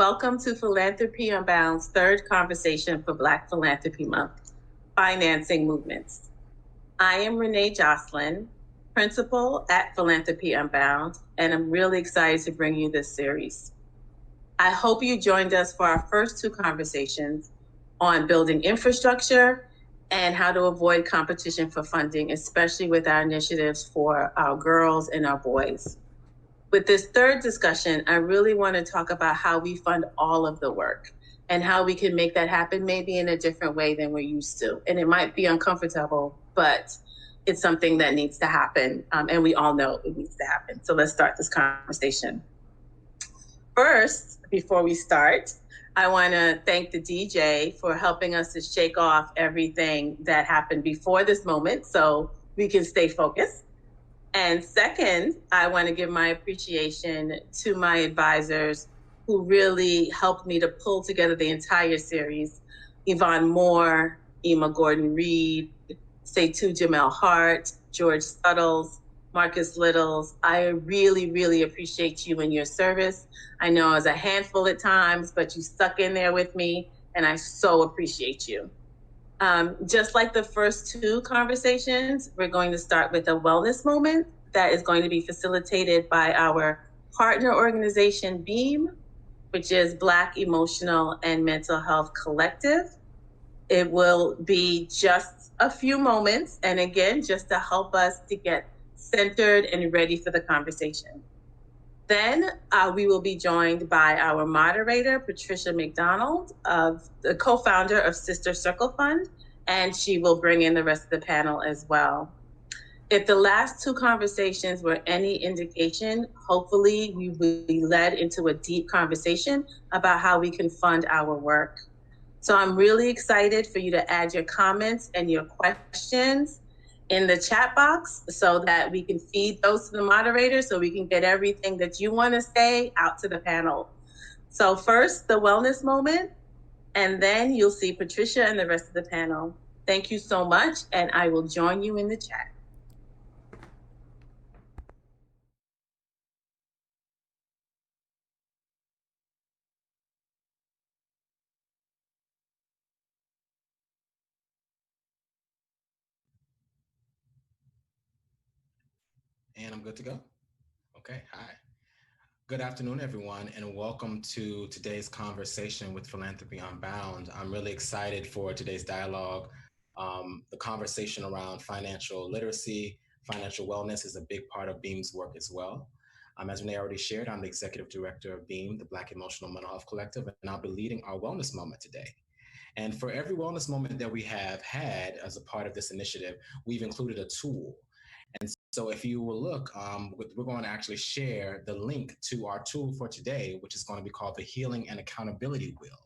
Welcome to Philanthropy Unbound's third conversation for Black Philanthropy Month, Financing Movements. I am Renee Jocelyn, Principal at Philanthropy Unbound, and I'm really excited to bring you this series. I hope you joined us for our first two conversations on building infrastructure and how to avoid competition for funding, especially with our initiatives for our girls and our boys. With this third discussion, I really want to talk about how we fund all of the work and how we can make that happen maybe in a different way than we're used to. And it might be uncomfortable, but it's something that needs to happen. And we all know it needs to happen. So let's start this conversation. First, before we start, I want to thank the DJ for helping us to shake off everything that happened before this moment so we can stay focused. And second, I want to give my appreciation to my advisors who really helped me to pull together the entire series. Yvonne Moore, Ema Gordon-Reed, Seytu Jamel Hart, George Suttles, Marcus Littles. I really, really appreciate you and your service. I know I was a handful at times, but you stuck in there with me, and I so appreciate you. Just like the first two conversations, we're going to start with a wellness moment that is going to be facilitated by our partner organization, BEAM, which is Black Emotional and Mental Health Collective. It will be just a few moments, and again, just to help us to get centered and ready for the conversation. Then we will be joined by our moderator, Patricia McDonald, the co-founder of Sister Circle Fund, and she will bring in the rest of the panel as well. If the last two conversations were any indication, hopefully we will be led into a deep conversation about how we can fund our work. So I'm really excited for you to add your comments and your questions in the chat box so that we can feed those to the moderator so we can get everything that you want to say out to the panel. So first, the wellness moment, and then you'll see Patricia and the rest of the panel. Thank you so much, and I will join you in the chat. And I'm good to go. Okay, hi. Good afternoon, everyone, and welcome to today's conversation with Philanthropy Unbound. I'm really excited for today's dialogue. The conversation around financial literacy, financial wellness is a big part of BEAM's work as well. As Renee already shared, I'm the executive director of BEAM, the Black Emotional Mental Health Collective, and I'll be leading our wellness moment today. And for every wellness moment that we have had as a part of this initiative, we've included a tool. And so if you will look, we're going to actually share the link to our tool for today, which is going to be called the Healing and Accountability Wheel.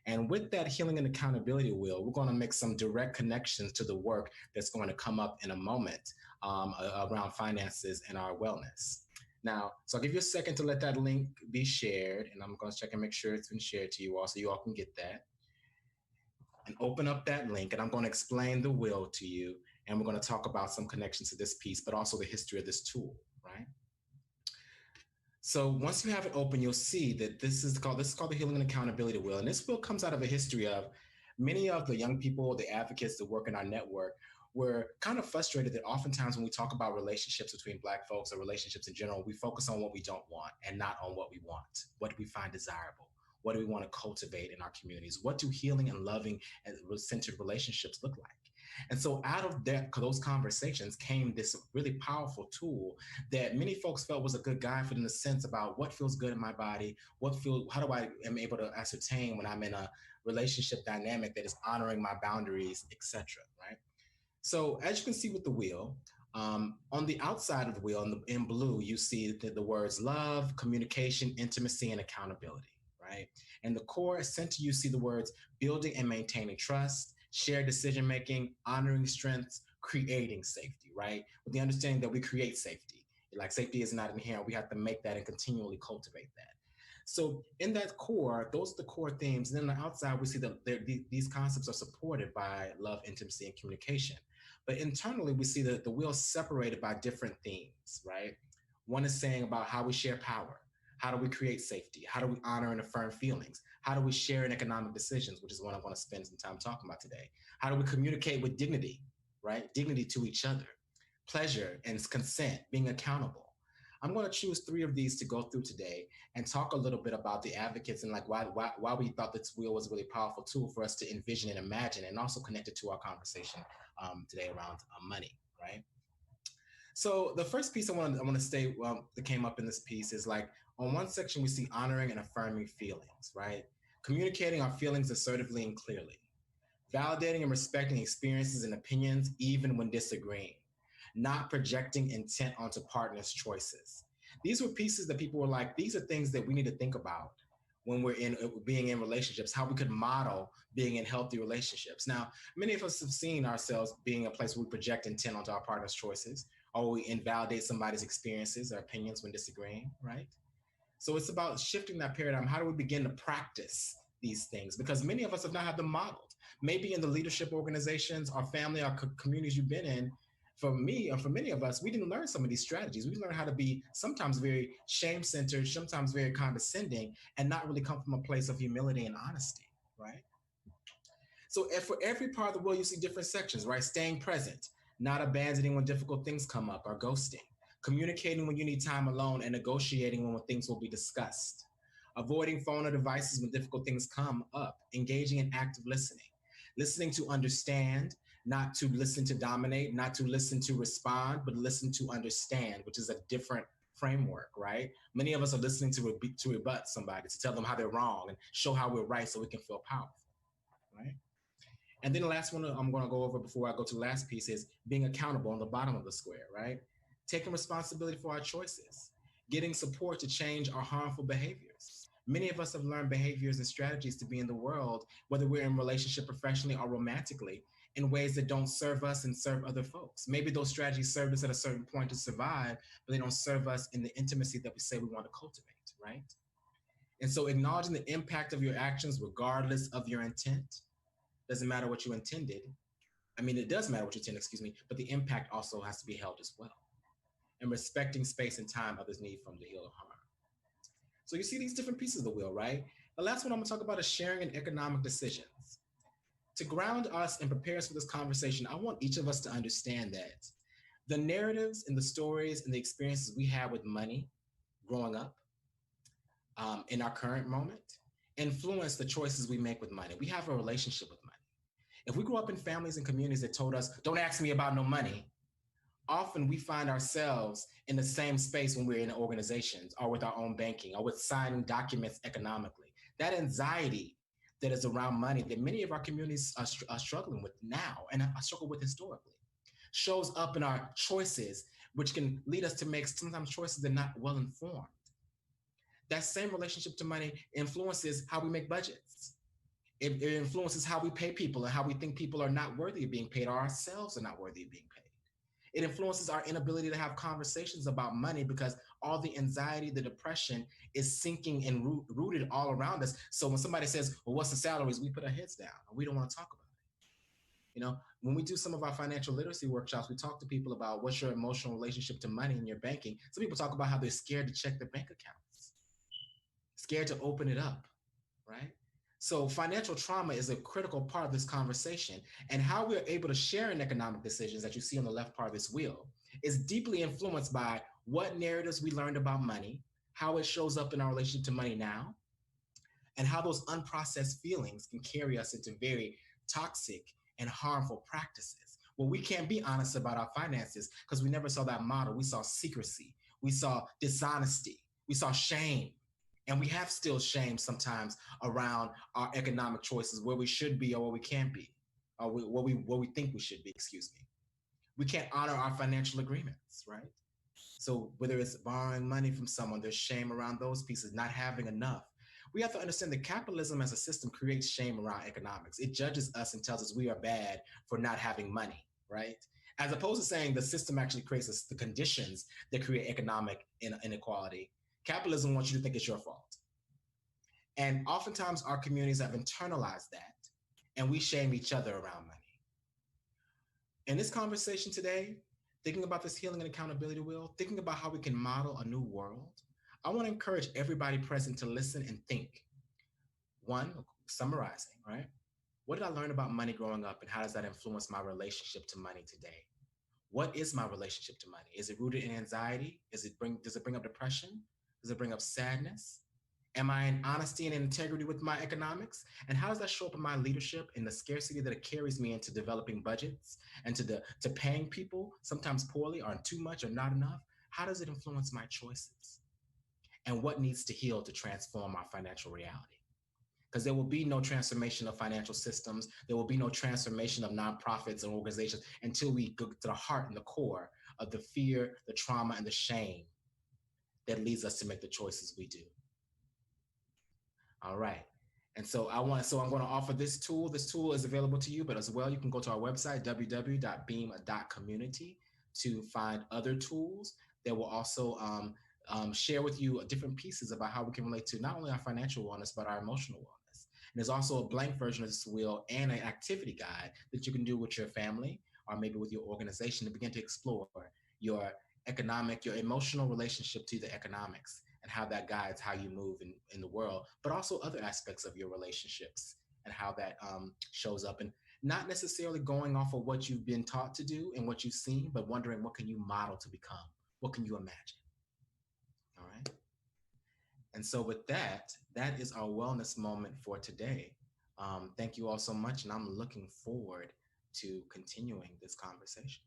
And with that Healing and Accountability Wheel, we're going to make some direct connections to the work that's going to come up in a moment around finances and our wellness. Now, so I'll give you a second to let that link be shared, and I'm going to check and make sure it's been shared to you all so you all can get that. And open up that link, and I'm going to explain the wheel to you. And we're going to talk about some connections to this piece, but also the history of this tool, right? So once you have it open, you'll see that this is called the Healing and Accountability Wheel. And this wheel comes out of a history of many of the young people, the advocates that work in our network, were kind of frustrated that oftentimes when we talk about relationships between Black folks or relationships in general, we focus on what we don't want and not on what we want, what we find desirable. What do we want to cultivate in our communities? What do healing and loving and centered relationships look like? And so out of those conversations came this really powerful tool that many folks felt was a good guide for them to sense about what feels good in my body, how do I am able to ascertain when I'm in a relationship dynamic that is honoring my boundaries, etc. Right? So as you can see with the wheel, on the outside of the wheel in blue, you see the words love, communication, intimacy, and accountability. Right? In the core center, you see the words building and maintaining trust, shared decision making, honoring strengths, creating safety, right? With the understanding that we create safety. Like safety is not inherent. We have to make that and continually cultivate that. So in that core, those are the core themes. And then on the outside, we see that these concepts are supported by love, intimacy, and communication. But internally, we see that the wheel separated by different themes, right? One is saying about how we share power, How do we create safety? How do we honor and affirm feelings? How do we share in economic decisions, which is what I want to spend some time talking about today? How do we communicate with dignity, right? Dignity to each other, pleasure and consent, being accountable. I'm going to choose three of these to go through today and talk a little bit about the advocates and like why we thought this wheel was a really powerful tool for us to envision and imagine, and also connect it to our conversation today around money, right? So the first piece I want to state that came up in this piece is like on one section we see honoring and affirming feelings, right? Communicating our feelings assertively and clearly, validating and respecting experiences and opinions even when disagreeing, not projecting intent onto partners' choices. These were pieces that people were like, these are things that we need to think about when we're in being in relationships, how we could model being in healthy relationships. Now, many of us have seen ourselves being a place where we project intent onto our partner's choices, or we invalidate somebody's experiences or opinions when disagreeing, right? So it's about shifting that paradigm. How do we begin to practice these things? Because many of us have not had them modeled. Maybe in the leadership organizations, our family, our communities you've been in, for me or for many of us, we didn't learn some of these strategies. We learned how to be sometimes very shame-centered, sometimes very condescending, and not really come from a place of humility and honesty, right? So for every part of the world, you see different sections, right? Staying present, not abandoning when difficult things come up, or ghosting. Communicating when you need time alone, and negotiating when things will be discussed. Avoiding phone or devices when difficult things come up. Engaging in active listening. Listening to understand, not to listen to dominate, not to listen to respond, but listen to understand, which is a different framework, right? Many of us are listening to rebut somebody, to tell them how they're wrong and show how we're right so we can feel powerful, right? And then the last one I'm going to go over before I go to the last piece is being accountable on the bottom of the square, right? Taking responsibility for our choices, getting support to change our harmful behaviors. Many of us have learned behaviors and strategies to be in the world, whether we're in relationship professionally or romantically, in ways that don't serve us and serve other folks. Maybe those strategies served us at a certain point to survive, but they don't serve us in the intimacy that we say we want to cultivate, right? And so acknowledging the impact of your actions, regardless of your intent, doesn't matter what you intended. I mean, it does matter what you intend, excuse me, but the impact also has to be held as well. And respecting space and time others need from the heal or harm. So you see these different pieces of the wheel, right? The last one I'm gonna talk about is sharing in economic decisions. To ground us and prepare us for this conversation, I want each of us to understand that the narratives and the stories and the experiences we have with money growing up in our current moment influence the choices we make with money. We have a relationship with money. If we grew up in families and communities that told us, don't ask me about no money, often we find ourselves in the same space when we're in organizations or with our own banking or with signing documents economically. That anxiety that is around money that many of our communities are struggling with now and I struggle with historically shows up in our choices, which can lead us to make sometimes choices that are not well informed. That same relationship to money influences how we make budgets. It influences how we pay people and how we think people are not worthy of being paid or ourselves are not worthy of being paid. It influences our inability to have conversations about money because all the anxiety, the depression is sinking and rooted all around us. So when somebody says, well, what's the salaries? We put our heads down and we don't want to talk about it. You know, when we do some of our financial literacy workshops, we talk to people about what's your emotional relationship to money and your banking. Some people talk about how they're scared to check their bank accounts, scared to open it up, right? So financial trauma is a critical part of this conversation, and how we're able to share in economic decisions that you see on the left part of this wheel is deeply influenced by what narratives we learned about money, how it shows up in our relationship to money now, and how those unprocessed feelings can carry us into very toxic and harmful practices. Well, we can't be honest about our finances because we never saw that model. We saw secrecy, we saw dishonesty, we saw shame. And we have still shame sometimes around our economic choices, where we should be or where we can't be, or what we think we should be, excuse me. We can't honor our financial agreements, right? So whether it's borrowing money from someone, there's shame around those pieces, not having enough. We have to understand that capitalism as a system creates shame around economics. It judges us and tells us we are bad for not having money, right? As opposed to saying the system actually creates us the conditions that create economic inequality. Capitalism wants you to think it's your fault. And oftentimes our communities have internalized that and we shame each other around money. In this conversation today, thinking about this healing and accountability wheel, thinking about how we can model a new world, I want to encourage everybody present to listen and think. One, summarizing, right? What did I learn about money growing up, and how does that influence my relationship to money today? What is my relationship to money? Is it rooted in anxiety? Does it bring up depression? Does it bring up sadness? Am I in honesty and integrity with my economics? And how does that show up in my leadership, in the scarcity that it carries me into developing budgets and to paying people, sometimes poorly or too much or not enough? How does it influence my choices? And what needs to heal to transform our financial reality? Because there will be no transformation of financial systems. There will be no transformation of nonprofits and organizations until we go to the heart and the core of the fear, the trauma, and the shame that leads us to make the choices we do. All right. And so I'm going to offer this tool. This tool is available to you, but as well, you can go to our website, www.beam.community, to find other tools that will also share with you different pieces about how we can relate to not only our financial wellness, but our emotional wellness. And there's also a blank version of this wheel and an activity guide that you can do with your family or maybe with your organization to begin to explore your your emotional relationship to the economics and how that guides how you move in the world, but also other aspects of your relationships and how that shows up. And not necessarily going off of what you've been taught to do and what you've seen, but wondering what can you model to become? What can you imagine? All right. And so with that, that is our wellness moment for today. Thank you all so much. And I'm looking forward to continuing this conversation.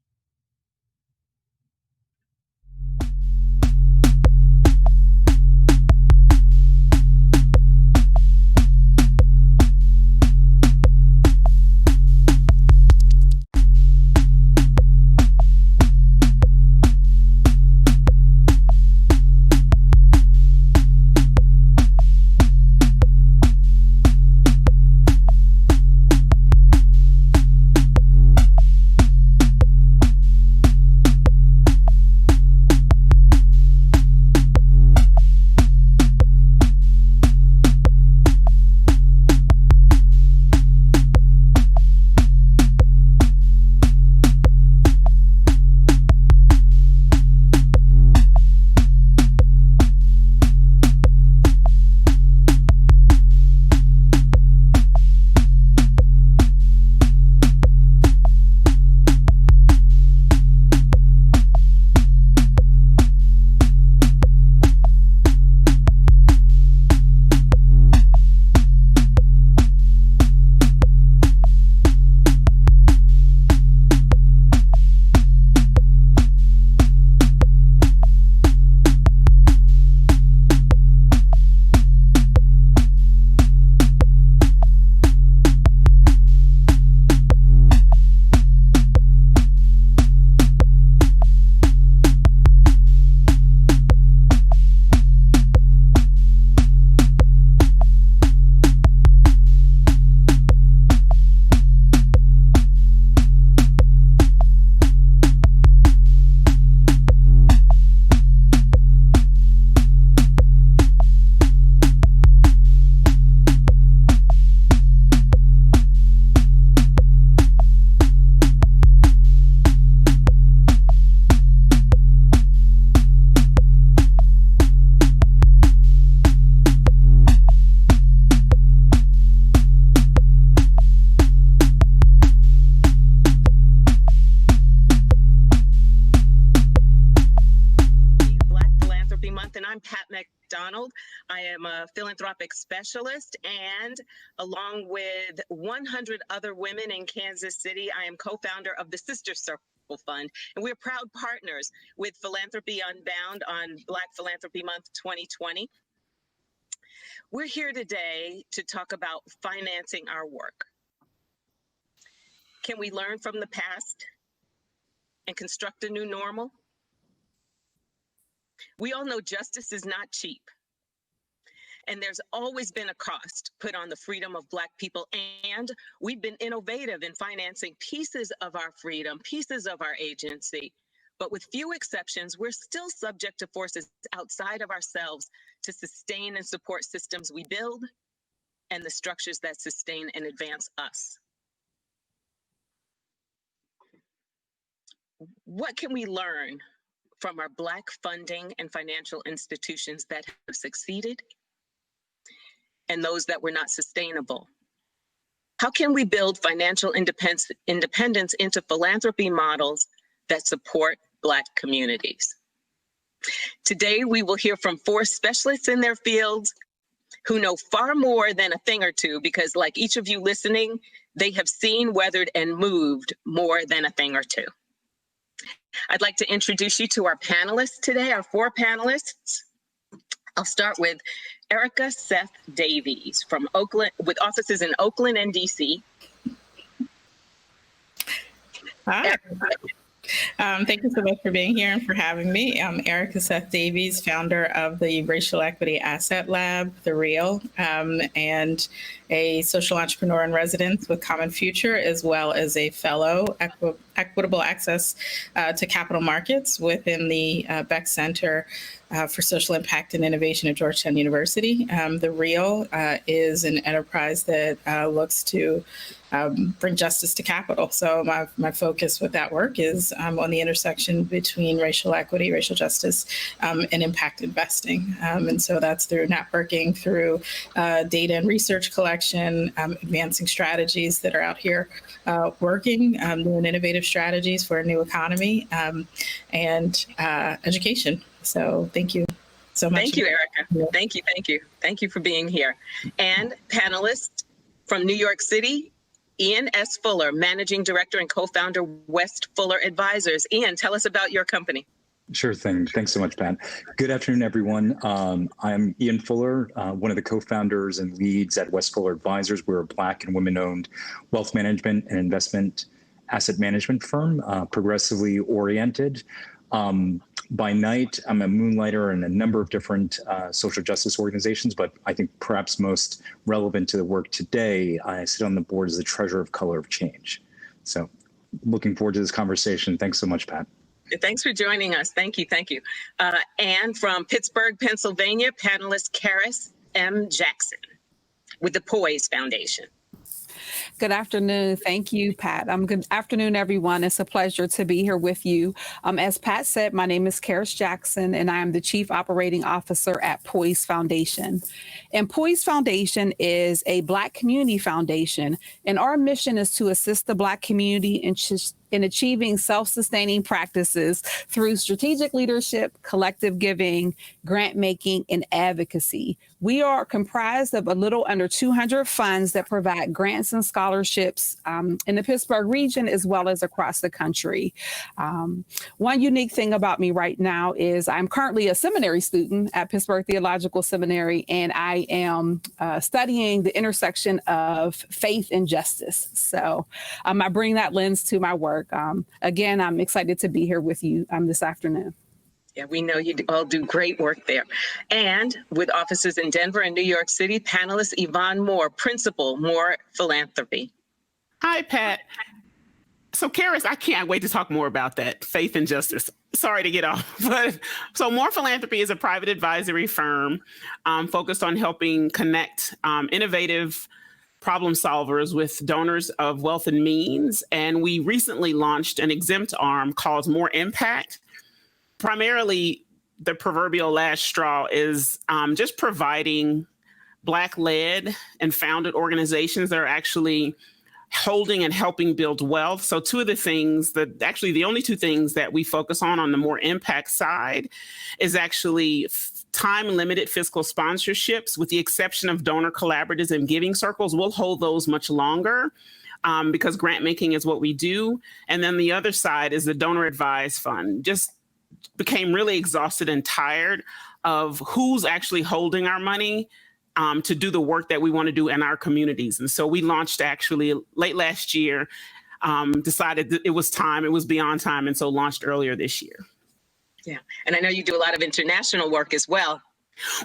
And I'm Pat McDonald. I am a philanthropic specialist, and along with 100 other women in Kansas City, I am co-founder of the Sister Circle Fund, and we're proud partners with Philanthropy Unbound on Black Philanthropy Month 2020. We're here today to talk about financing our work. Can we learn from the past and construct a new normal? We all know justice is not cheap. And there's always been a cost put on the freedom of Black people. And we've been innovative in financing pieces of our freedom, pieces of our agency. But with few exceptions, we're still subject to forces outside of ourselves to sustain and support systems we build and the structures that sustain and advance us. What can we learn from our Black funding and financial institutions that have succeeded and those that were not sustainable? How can we build financial independence into philanthropy models that support Black communities? Today, we will hear from 4 specialists in their fields who know far more than a thing or two, because like each of you listening, they have seen, weathered, and moved more than a thing or two. I'd like to introduce you to our panelists today, our 4 panelists. I'll start with Erica Seth Davies from Oakland, with offices in Oakland and DC. Hi. Thank you so much for being here and for having me. I'm Erica Seth Davies, founder of the Racial Equity Asset Lab, The Real, and a social entrepreneur in residence with Common Future, as well as a fellow equitable access to capital markets within the Beck Center for Social Impact and Innovation at Georgetown University. The Real is an enterprise that looks to bring justice to capital. So my focus with that work is on the intersection between racial equity, racial justice, and impact investing. And so that's through networking, through data and research collection, advancing strategies that are out here working, doing innovative strategies for a new economy, and education. So thank you so much. Thank you, Erica. Thank you, thank you. Thank you for being here. And panelist from New York City, Ian S. Fuller, Managing Director and Co-founder, West Fuller Advisors. Ian, tell us about your company. Sure thing. Thanks so much, Pat. Good afternoon, everyone. I'm Ian Fuller, one of the co-founders and leads at West Fuller Advisors. We're a Black and women-owned wealth management and investment asset management firm, progressively oriented. By night, I'm a moonlighter in a number of different social justice organizations, but I think perhaps most relevant to the work today, I sit on the board as the treasurer of Color of Change. So looking forward to this conversation. Thanks so much, Pat. Thanks for joining us. Thank you, thank you. And from Pittsburgh, Pennsylvania, panelist Karis M. Jackson with the Poise Foundation. Good afternoon. Thank you, Pat. Good afternoon, everyone. It's a pleasure to be here with you. As Pat said, my name is Karis Jackson, and I am the Chief Operating Officer at Poise Foundation. And Poise Foundation is a Black community foundation, and our mission is to assist the Black community in achieving self-sustaining practices through strategic leadership, collective giving, grant making, and advocacy. We are comprised of a little under 200 funds that provide grants and scholarships in the Pittsburgh region as well as across the country. One unique thing about me right now is I'm currently a seminary student at Pittsburgh Theological Seminary, and I am studying the intersection of faith and justice. So I bring that lens to my work. Again, I'm excited to be here with you this afternoon. Yeah, we know you all do great work there. And with offices in Denver and New York City, panelist Yvonne Moore, Principal, Moore Philanthropy. Hi, Pat. So, Karis, I can't wait to talk more about that, faith and justice. Sorry to get off, but so Moore Philanthropy is a private advisory firm focused on helping connect innovative problem solvers with donors of wealth and means. And we recently launched an exempt arm called More Impact. Primarily, the proverbial last straw is just providing Black-led and founded organizations that are actually holding and helping build wealth. So two of the things the only 2 things that we focus on the More Impact side is actually time-limited fiscal sponsorships, with the exception of donor collaboratives and giving circles. We'll hold those much longer because grant making is what we do. And then the other side is the donor advised fund. Just became really exhausted and tired of who's actually holding our money to do the work that we want to do in our communities. And so we launched actually late last year, decided that it was time, it was beyond time, and so launched earlier this year. Yeah, and I know you do a lot of international work as well.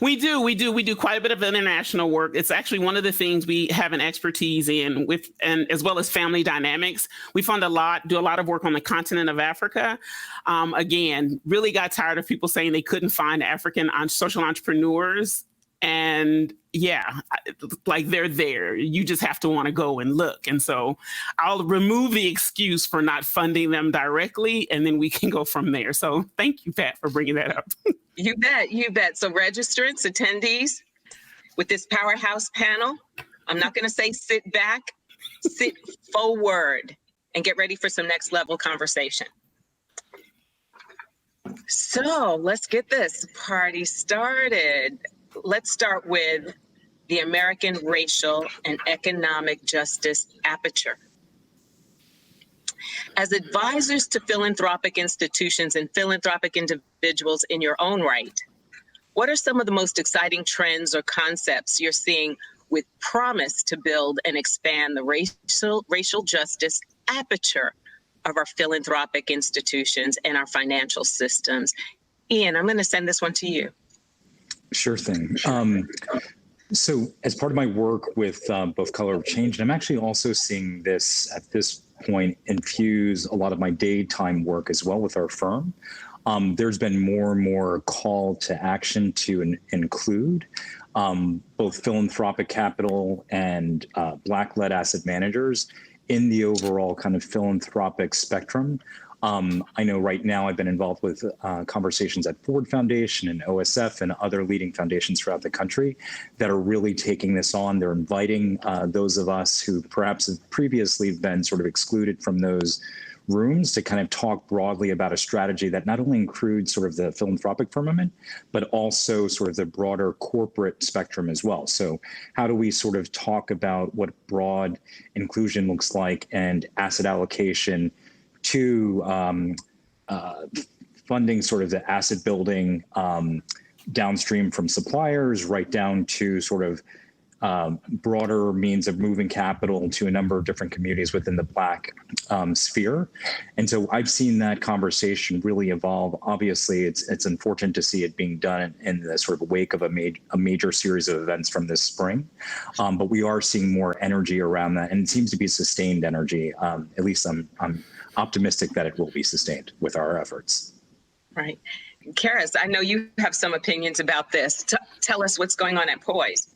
We do quite a bit of international work. It's actually one of the things we have an expertise in, and as well as family dynamics. We do a lot of work on the continent of Africa. Again, really got tired of people saying they couldn't find African social entrepreneurs And yeah, like they're there. You just have to want to go and look. And so I'll remove the excuse for not funding them directly, and then we can go from there. So thank you, Pat, for bringing that up. You bet, you bet. So registrants, attendees with this powerhouse panel, I'm not going to say sit back, sit forward and get ready for some next level conversation. So let's get this party started. Let's start with the American racial and economic justice aperture. As advisors to philanthropic institutions and philanthropic individuals in your own right, what are some of the most exciting trends or concepts you're seeing with promise to build and expand the racial justice aperture of our philanthropic institutions and our financial systems? Ian, I'm going to send this one to you. Sure thing. So as part of my work with both Color of Change, and I'm actually also seeing this at this point infuse a lot of my daytime work as well with our firm. There's been more and more call to action to include both philanthropic capital and Black-led asset managers in the overall kind of philanthropic spectrum. I know right now I've been involved with conversations at Ford Foundation and OSF and other leading foundations throughout the country that are really taking this on. They're inviting those of us who perhaps have previously been sort of excluded from those rooms to kind of talk broadly about a strategy that not only includes sort of the philanthropic firmament, but also sort of the broader corporate spectrum as well. So how do we sort of talk about what broad inclusion looks like and asset allocation to funding sort of the asset building downstream from suppliers right down to sort of broader means of moving capital to a number of different communities within the Black sphere. And so I've seen that conversation really evolve. Obviously, it's unfortunate to see it being done in the sort of wake of a major series of events from this spring. But we are seeing more energy around that, and it seems to be sustained energy. At least I'm optimistic that it will be sustained with our efforts. Right. Karis, I know you have some opinions about this. Tell us what's going on at Poise.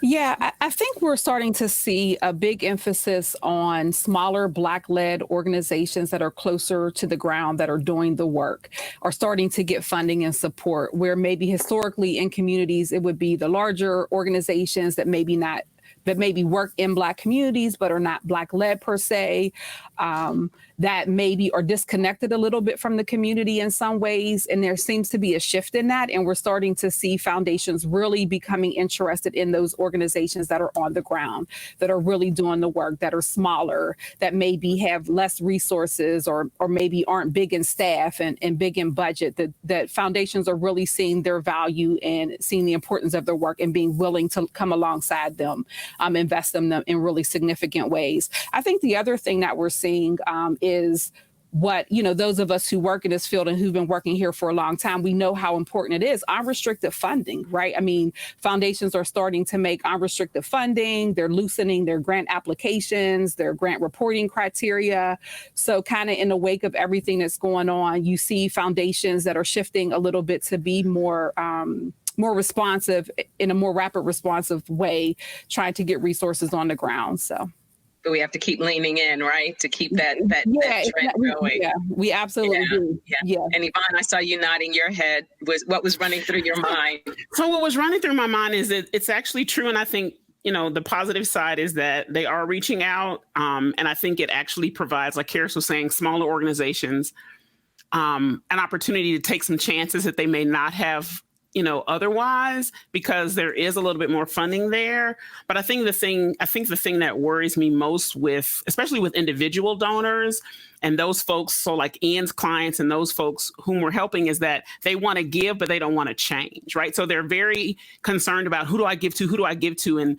Yeah, I think we're starting to see a big emphasis on smaller Black-led organizations that are closer to the ground, that are doing the work, are starting to get funding and support, where maybe historically in communities, it would be the larger organizations that maybe work in Black communities, but are not Black-led per se, that maybe are disconnected a little bit from the community in some ways. And there seems to be a shift in that. And we're starting to see foundations really becoming interested in those organizations that are on the ground, that are really doing the work, that are smaller, that maybe have less resources or maybe aren't big in staff and big in budget, that foundations are really seeing their value and seeing the importance of their work and being willing to come alongside them, invest in them in really significant ways. I think the other thing that we're seeing is what, those of us who work in this field and who've been working here for a long time, we know how important it is. Unrestricted funding, right? I mean, foundations are starting to make unrestricted funding. They're loosening their grant applications, their grant reporting criteria. So kind of in the wake of everything that's going on, you see foundations that are shifting a little bit to be more responsive, in a more rapid responsive way, trying to get resources on the ground. So we have to keep leaning in, right? To keep that trend going. Yeah, we absolutely do. Yeah. And Yvonne, I saw you nodding your head. What was running through your mind? So what was running through my mind is that it's actually true. And I think, the positive side is that they are reaching out. And I think it actually provides, like Karis was saying, smaller organizations an opportunity to take some chances that they may not have otherwise, because there is a little bit more funding there. But I think the thing that worries me most especially with individual donors and those folks, so like Ian's clients and those folks whom we're helping, is that they want to give, but they don't want to change, right? So they're very concerned about who do I give to? And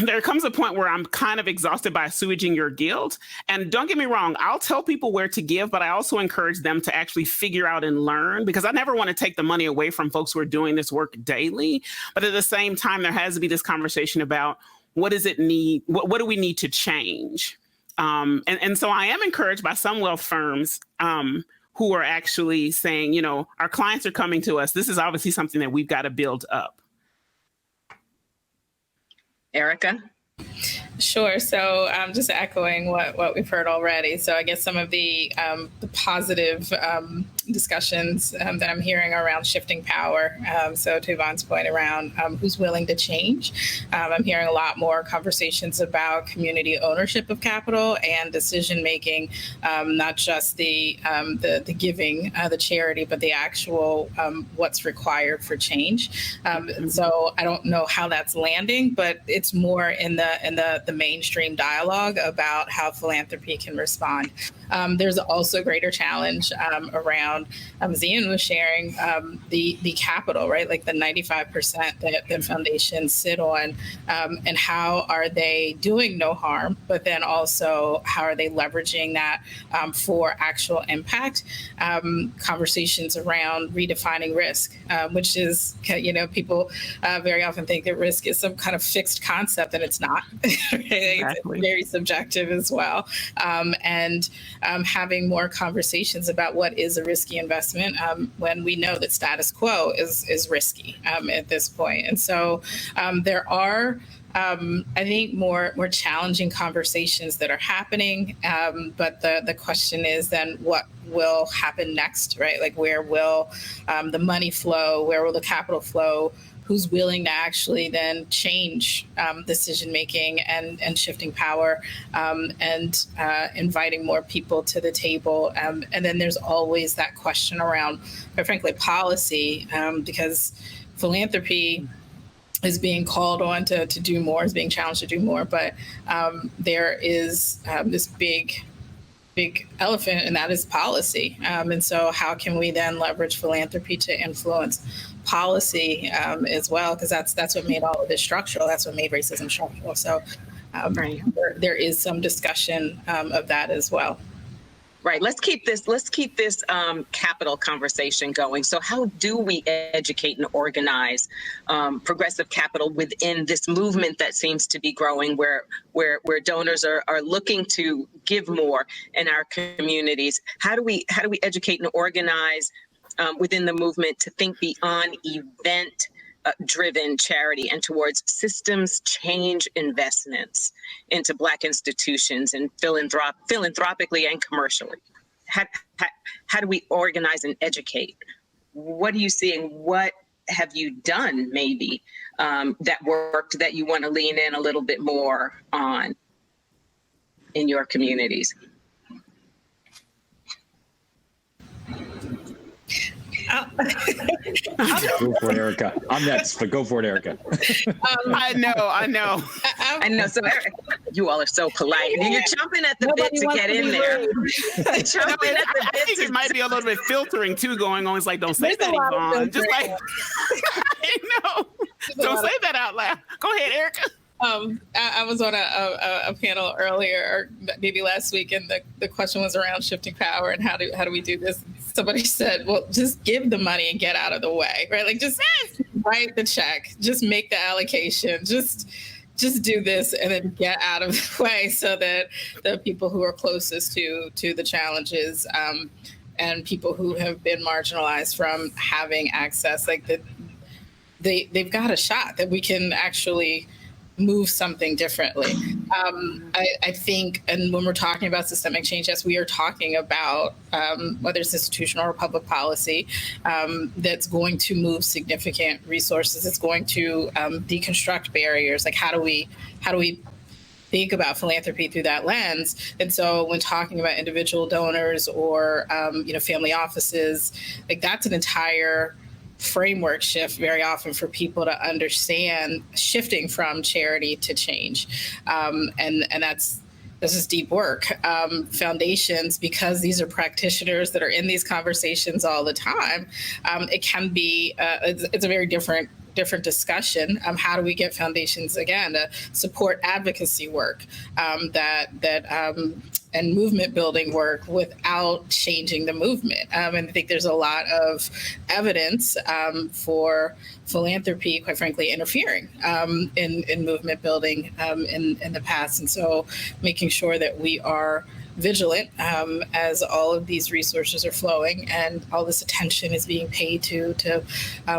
there comes a point where I'm kind of exhausted by assuaging your guilt. And don't get me wrong, I'll tell people where to give, but I also encourage them to actually figure out and learn, because I never want to take the money away from folks who are doing this work daily. But at the same time, there has to be this conversation about what does it need? What do we need to change? And so I am encouraged by some wealth firms who are actually saying, our clients are coming to us. This is obviously something that we've got to build up. Erica? Sure. So just echoing what we've heard already. So I guess some of the positive discussions that I'm hearing around shifting power. So to Yvonne's point around who's willing to change, I'm hearing a lot more conversations about community ownership of capital and decision making, not just the giving, the charity, but the actual what's required for change. So I don't know how that's landing, but it's more in the mainstream dialogue about how philanthropy can respond. There's also a greater challenge around, as Ian was sharing, the capital, right? Like the 95% that foundations sit on, and how are they doing no harm, but then also how are they leveraging that for actual impact? Conversations around redefining risk, which is, people very often think that risk is some kind of fixed concept, and it's not. Exactly. It's very subjective as well. And having more conversations about what is a risky investment when we know that status quo is risky at this point. And so there are, I think, more challenging conversations that are happening. But the question is then what will happen next, right? Like where will the money flow? Where will the capital flow? Who's willing to actually then change decision making and shifting power and inviting more people to the table. And then there's always that question around, quite frankly, policy, because philanthropy is being called on to do more, is being challenged to do more. But there is this big elephant, and that is policy. And so how can we then leverage philanthropy to influence policy as well? Because that's what made all of this structural. That's what made racism structural. So Right. there is some discussion of that as well. Right. Let's keep this capital conversation going. So how do we educate and organize progressive capital within this movement that seems to be growing, where donors are looking to give more in our communities? How do we educate and organize within the movement to think beyond event driven charity and towards systems change investments into Black institutions and philanthropically and commercially? How do we organize and educate? What are you seeing? What have you done maybe that worked that you want to lean in a little bit more on in your communities? Go for it, Erica. I'm next, but go for it, Erica. I know. So Erica, you all are so polite. You're chomping at the bit to get in there. I think it might be a little bit filtering too going on. It's like, don't say that, Yvonne. Just like, I know. Don't say that out loud. Go ahead, Erica. I was on a panel earlier, or maybe last week, and the question was around shifting power and how do we do this? Somebody said, well, just give the money and get out of the way, right? Like just write the check, just make the allocation, just do this and then get out of the way so that the people who are closest to the challenges and people who have been marginalized from having access, like they've got a shot that we can actually move something differently. I think, and when we're talking about systemic change, yes, we are talking about whether it's institutional or public policy that's going to move significant resources. It's going to deconstruct barriers. Like how do we think about philanthropy through that lens? And so when talking about individual donors or family offices, like that's an entire framework shift very often for people to understand shifting from charity to change. And that's just deep work. Foundations, because these are practitioners that are in these conversations all the time, it can be, it's a very different discussion. How do we get foundations, again, to support advocacy work and movement building work without changing the movement? And I think there's a lot of evidence for philanthropy, quite frankly, interfering in movement building in the past. And so making sure that we are vigilant as all of these resources are flowing and all this attention is being paid to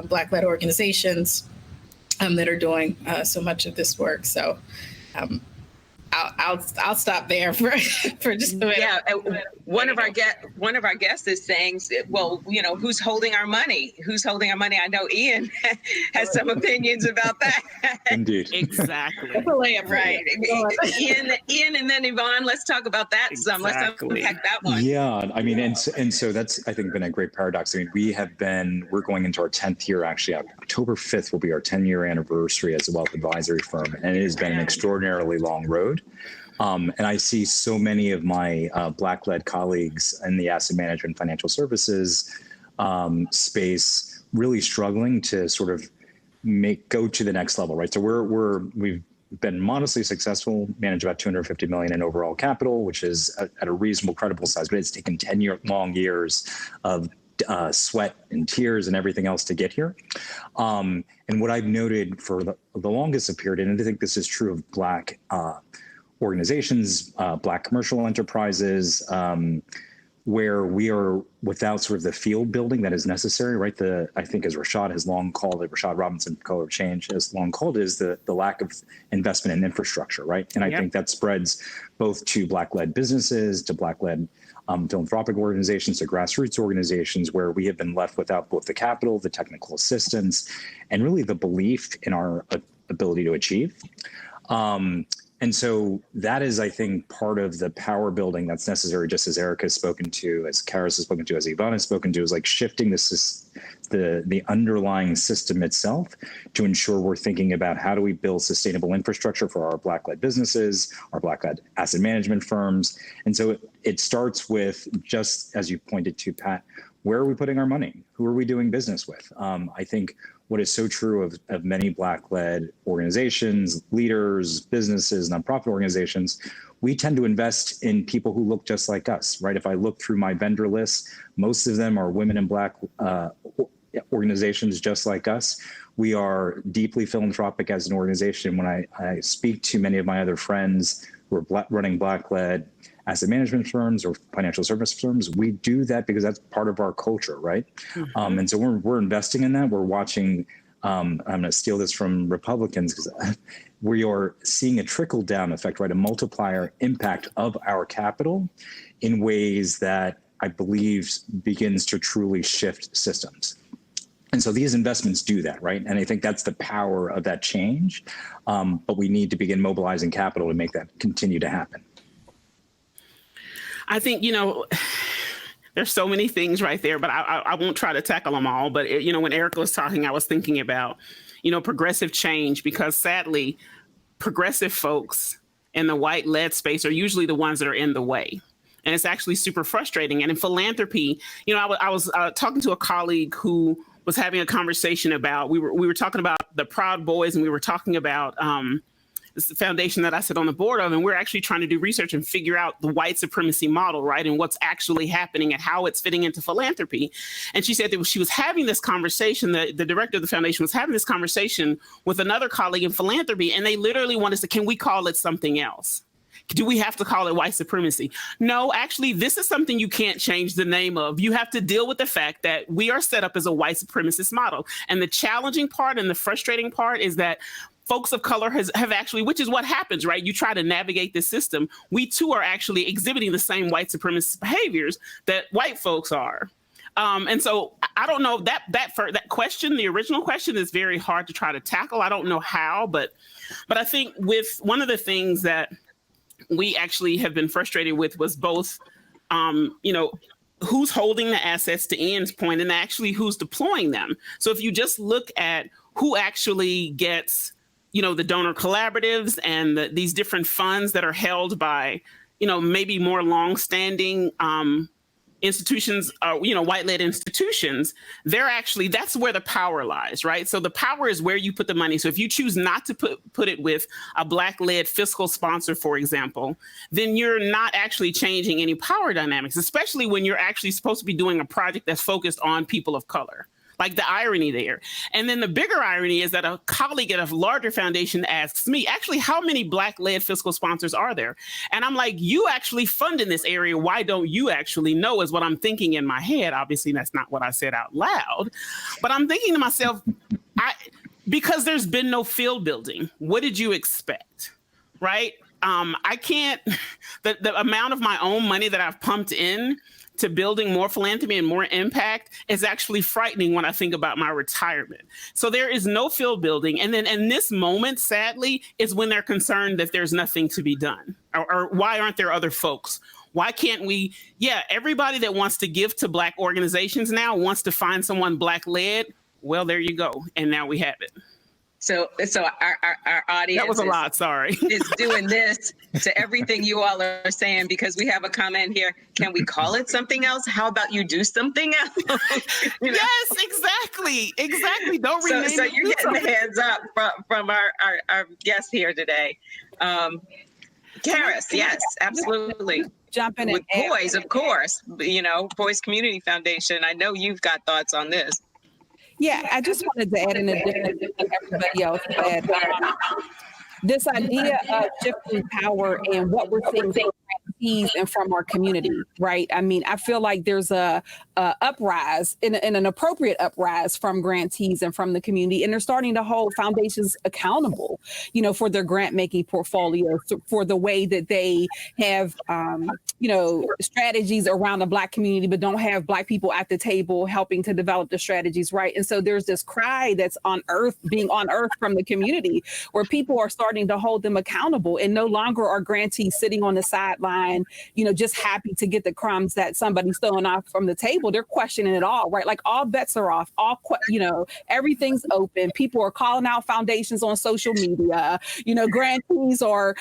Black-led organizations that are doing so much of this work. So I'll stop there for just a minute. Yeah, one of our guests is saying, well, who's holding our money? Who's holding our money? I know Ian has some opinions about that. Indeed. Exactly. That's a layup, Right. Ian, and then Yvonne. Let's talk about that some. Let's unpack that one. Yeah, I mean, and so that's, I think, been a great paradox. I mean, we're going into our 10th year. Actually, October 5th will be our 10-year anniversary as a wealth advisory firm, and it has been an extraordinarily long road. And I see so many of my Black-led colleagues in the asset management financial services space really struggling to sort of go to the next level, right? So we've been modestly successful, manage about 250 million in overall capital, which is at a reasonable, credible size, but it's taken 10-long years of sweat and tears and everything else to get here. And what I've noted for the longest period, and I think this is true of Black organizations, Black commercial enterprises, where we are without sort of the field building that is necessary, right? I think as Rashad Robinson, Color of Change, has long called it, is the lack of investment in infrastructure, right? And I think that spreads both to Black-led businesses, to Black-led philanthropic organizations, to grassroots organizations, where we have been left without both the capital, the technical assistance, and really the belief in our ability to achieve. And so that is, I think, part of the power building that's necessary, just as Erica has spoken to, as Karis has spoken to, as Yvonne has spoken to, is like shifting the underlying system itself to ensure we're thinking about how do we build sustainable infrastructure for our Black-led businesses, our Black-led asset management firms. And so it starts with, just as you pointed to, Pat, where are we putting our money? Who are we doing business with? I think what is so true of many Black-led organizations, leaders, businesses, nonprofit organizations, we tend to invest in people who look just like us, right? If I look through my vendor list, most of them are women and Black organizations just like us. We are deeply philanthropic as an organization. When I speak to many of my other friends who are running Black-led asset management firms or financial service firms, we do that because that's part of our culture, right? Mm-hmm. And so we're investing in that. We're watching, I'm going to steal this from Republicans, because we are seeing a trickle down effect, right? A multiplier impact of our capital in ways that I believe begins to truly shift systems. And so these investments do that, right? And I think that's the power of that change. But we need to begin mobilizing capital to make that continue to happen. I think, there's so many things right there, but I won't try to tackle them all. But, when Erica was talking, I was thinking about, progressive change, because sadly, progressive folks in the white-led space are usually the ones that are in the way. And it's actually super frustrating. And in philanthropy, I was talking to a colleague who was having a conversation about, we were talking about the Proud Boys, and we were talking about this foundation that I sit on the board of, and we're actually trying to do research and figure out the white supremacy model, right? And what's actually happening and how it's fitting into philanthropy. And she said that she was having this conversation, the director of the foundation was having this conversation with another colleague in philanthropy, and they literally wanted to, can we call it something else? Do we have to call it white supremacy? No, actually, this is something you can't change the name of. You have to deal with the fact that we are set up as a white supremacist model. And the challenging part and the frustrating part is that folks of color have actually, which is what happens, right? You try to navigate this system. We too are actually exhibiting the same white supremacist behaviors that white folks are. And so I don't know that question, the original question, is very hard to try to tackle. I don't know how, but I think with one of the things that we actually have been frustrated with was both, who's holding the assets, to Ian's point, and actually who's deploying them. So if you just look at who actually gets, the donor collaboratives and these different funds that are held by, maybe more longstanding institutions, white-led institutions, that's where the power lies, right? So the power is where you put the money. So if you choose not to put it with a Black-led fiscal sponsor, for example, then you're not actually changing any power dynamics, especially when you're actually supposed to be doing a project that's focused on people of color. Like the irony there. And then the bigger irony is that a colleague at a larger foundation asks me, actually, how many Black-led fiscal sponsors are there? And I'm like, you actually fund in this area. Why don't you actually know, is what I'm thinking in my head. Obviously, that's not what I said out loud. But I'm thinking to myself, because there's been no field building. What did you expect, right? I can't, the amount of my own money that I've pumped in to building more philanthropy and more impact is actually frightening when I think about my retirement. So there is no field building. And then in this moment, sadly, is when they're concerned that there's nothing to be done. Or why aren't there other folks? Why can't we? Yeah, everybody that wants to give to Black organizations now wants to find someone Black-led. Well, there you go. And now we have it. So our audience that was a lot, sorry. is doing this to everything you all are saying, because we have a comment here. Can we call it something else? How about you do something else? Yes, exactly. Don't rename it. So you're getting the hands up from our guest here today. Karis, yes, absolutely. Jump in with and boys, of course, Boys Community Foundation. I know you've got thoughts on this. Yeah, I just wanted to add in addition to everybody else that this idea of shifting power and what we're seeing from grantees and from our community, right? I mean, I feel like there's a uprise, in an appropriate uprise from grantees and from the community, and they're starting to hold foundations accountable, for their grant making portfolio, for the way that they have, strategies around the Black community, but don't have Black people at the table helping to develop the strategies, right? And so there's this cry that's being unearthed from the community, where people are starting to hold them accountable, and no longer are grantees sitting on the sideline, just happy to get the crumbs that somebody's throwing off from the table. They're questioning it all, right? Like all bets are off, everything's open. People are calling out foundations on social media. Grantees are,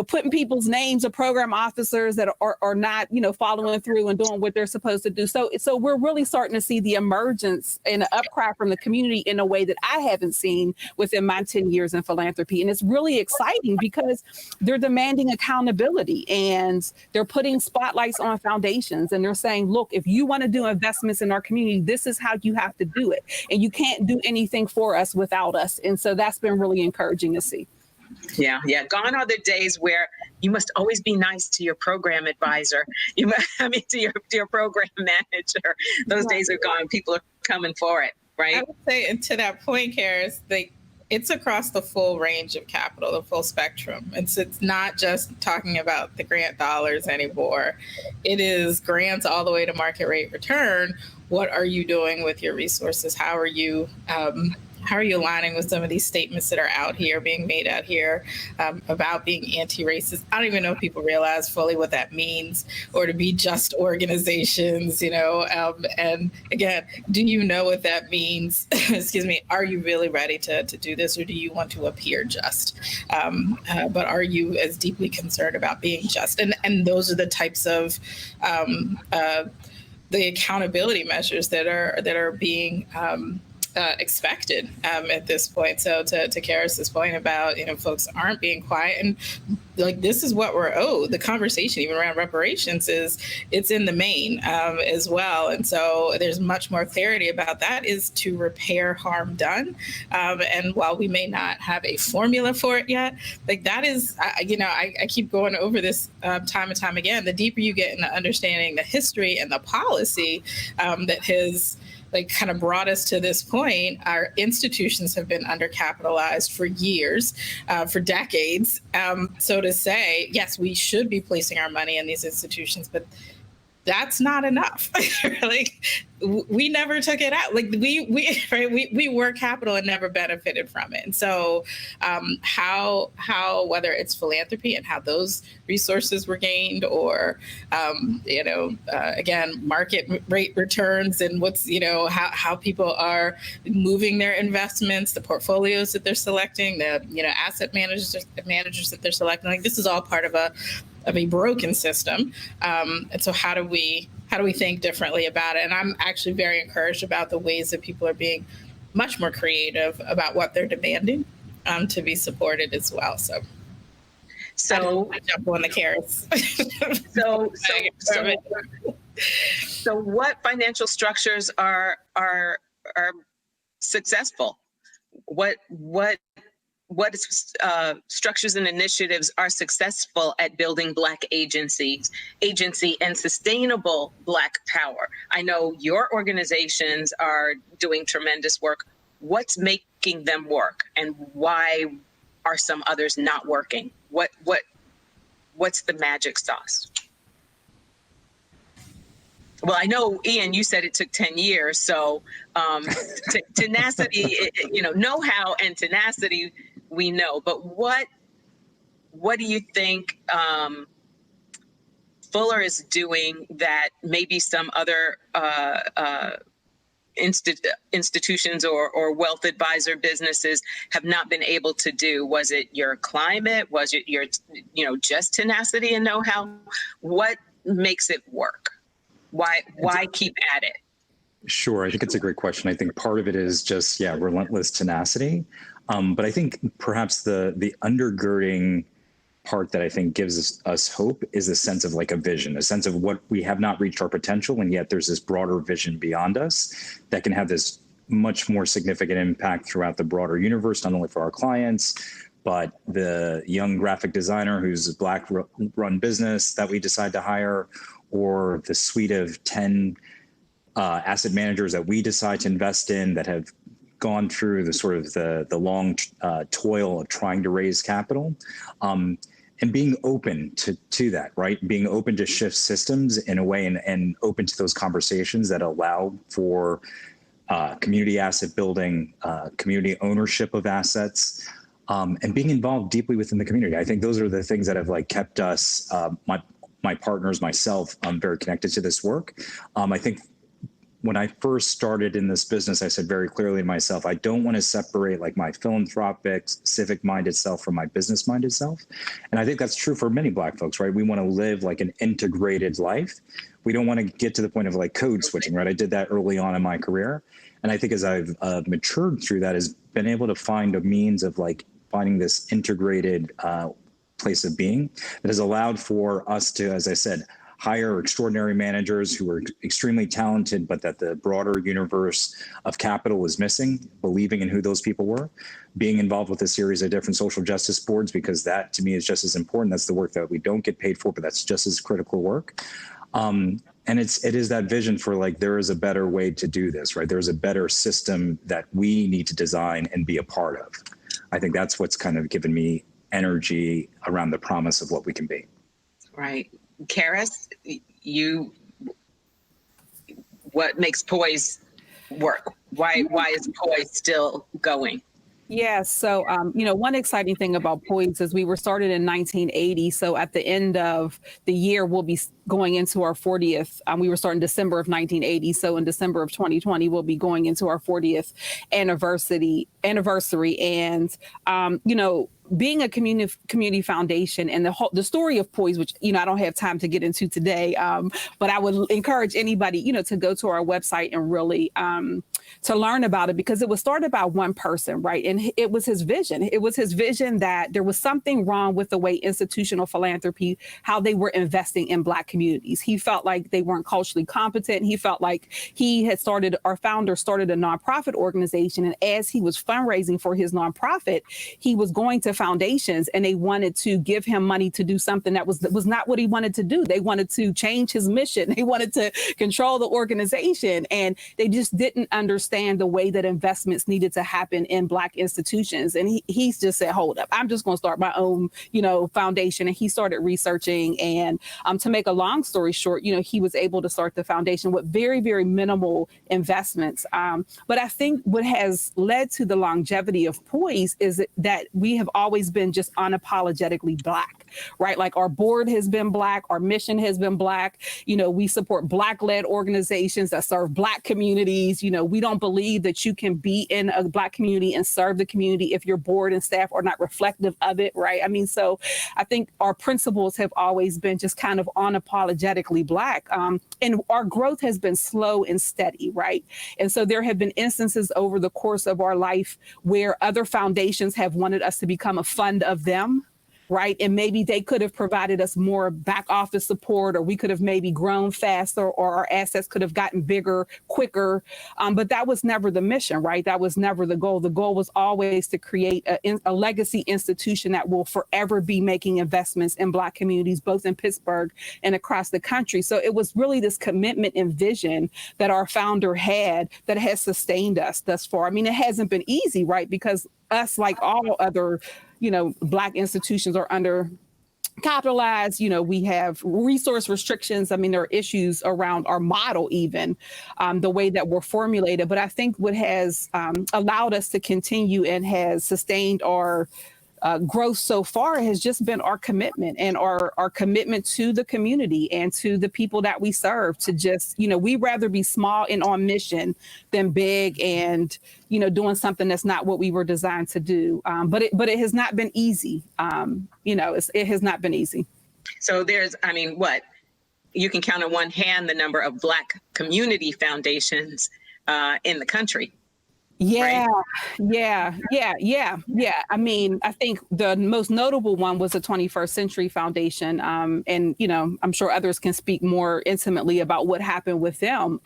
putting people's names of program officers that are not, following through and doing what they're supposed to do. So we're really starting to see the emergence and an upcry from the community in a way that I haven't seen within my 10 years in philanthropy. And it's really exciting because they're demanding accountability, and they're putting spotlights on foundations, and they're saying, look, if you want to do investments in our community, this is how you have to do it. And you can't do anything for us without us. And so that's been really encouraging to see. Yeah. Gone are the days where you must always be nice to your program advisor. To your program manager. Those days are gone. People are coming for it, right? I would say, and to that point, Karis, it's across the full range of capital, the full spectrum. It's not just talking about the grant dollars anymore. It is grants all the way to market rate return. What are you doing with your resources? How are you aligning with some of these statements that are being made out here about being anti-racist? I don't even know if people realize fully what that means, or to be just organizations, and again, do you know what that means? Excuse me. Are you really ready to do this, or do you want to appear just? But are you as deeply concerned about being just? And those are the types of the accountability measures that are being expected at this point. So to Karis's point about, folks aren't being quiet, and like, this is what we're owed. The conversation even around reparations it's in the main as well. And so there's much more clarity about that, is to repair harm done. And while we may not have a formula for it yet, like that is, I keep going over this time and time again. The deeper you get into understanding the history and the policy that has kind of brought us to this point, our institutions have been undercapitalized for years, for decades. So to say, yes, we should be placing our money in these institutions, but that's not enough. We never took it out. We were capital and never benefited from it. And so how whether it's philanthropy and how those resources were gained, or again, market rate returns, and what's how people are moving their investments, the portfolios that they're selecting, the asset managers that they're selecting. Like, this is all part of a broken system. And so how do we think differently about it? And I'm actually very encouraged about the ways that people are being much more creative about what they're demanding to be supported as well. So I jump on the Karis. So what financial structures are successful? What structures and initiatives are successful at building Black agency and sustainable Black power? I know your organizations are doing tremendous work. What's making them work, and why are some others not working? What's the magic sauce? Well, I know, Ian, you said it took 10 years. So tenacity, know-how and tenacity, we know. But what do you think Fuller is doing that maybe some other institutions or wealth advisor businesses have not been able to do? Was it your climate? Was it your, just tenacity and know-how? What makes it work? Why keep at it? Sure. I think it's a great question. I think part of it is just, relentless tenacity. But I think perhaps the undergirding part that I think gives us hope is a sense of like a vision, a sense of what we have not reached our potential. And yet there's this broader vision beyond us that can have this much more significant impact throughout the broader universe, not only for our clients, but the young graphic designer who's a Black run business that we decide to hire, or the suite of 10 asset managers that we decide to invest in that have gone through the sort of the long toil of trying to raise capital, and being open to that, right? Being open to shift systems in a way and open to those conversations that allow for community asset building, community ownership of assets, and being involved deeply within the community. I think those are the things that have like kept us, my partners, myself, I'm very connected to this work. I think when I first started in this business, I said very clearly to myself, I don't want to separate like my philanthropic, civic-minded self from my business-minded self. And I think that's true for many Black folks, right? We want to live like an integrated life. We don't want to get to the point of like code switching, right? I did that early on in my career. And I think as I've matured through that, has been able to find a means of like finding this integrated place of being that has allowed for us to, as I said, hire extraordinary managers who are extremely talented, but that the broader universe of capital was missing, believing in who those people were, being involved with a series of different social justice boards, because that to me is just as important. That's the work that we don't get paid for, but that's just as critical work. And it is that vision for like, there is a better way to do this, right? There's a better system that we need to design and be a part of. I think that's what's kind of given me energy around the promise of what we can be. Right. Karis, what makes Poise work? Why is Poise still going? Yeah, so, one exciting thing about Poise is we were started in 1980. So at the end of the year, we'll be going into our 40th. We were starting December of 1980. So in December of 2020, we'll be going into our 40th anniversary. And, being a community foundation and the story of Poise, which, I don't have time to get into today, but I would encourage anybody, to go to our website and really to learn about it, because it was started by one person, right? And it was his vision. It was his vision that there was something wrong with the way institutional philanthropy, how they were investing in Black communities. He felt like they weren't culturally competent. He felt like our founder started a nonprofit organization. And as he was fundraising for his nonprofit, he was going to foundations and they wanted to give him money to do something that was not what he wanted to do. They wanted to change his mission. They wanted to control the organization, and they just didn't understand the way that investments needed to happen in Black institutions. And he's just said, hold up, I'm just going to start my own, foundation. And he started researching. And to make a long story short, he was able to start the foundation with very, very minimal investments. But I think what has led to the longevity of Poise is that we have always been just unapologetically Black, right? Like our board has been Black, our mission has been Black. We support Black-led organizations that serve Black communities. We don't believe that you can be in a Black community and serve the community if your board and staff are not reflective of it, right? So I think our principles have always been just kind of unapologetically Black. And our growth has been slow and steady, right? And so there have been instances over the course of our life where other foundations have wanted us to become a fund of them. right? And maybe they could have provided us more back office support, or we could have maybe grown faster, or our assets could have gotten bigger, quicker. But that was never the mission, right? That was never the goal. The goal was always to create a legacy institution that will forever be making investments in Black communities, both in Pittsburgh and across the country. So it was really this commitment and vision that our founder had that has sustained us thus far. I mean, it hasn't been easy, right? Because us, like all other, Black institutions, are under capitalized. We have resource restrictions. I mean, there are issues around our model, even the way that we're formulated. But I think what has allowed us to continue and has sustained our growth so far has just been our commitment, and our commitment to the community and to the people that we serve. To just, we'd rather be small and on mission than big and, doing something that's not what we were designed to do. But it has not been easy. It has not been easy. So you can count on one hand the number of Black community foundations in the country. Yeah, right? Yeah. I mean, I think the most notable one was the 21st Century Foundation. And, I'm sure others can speak more intimately about what happened with them.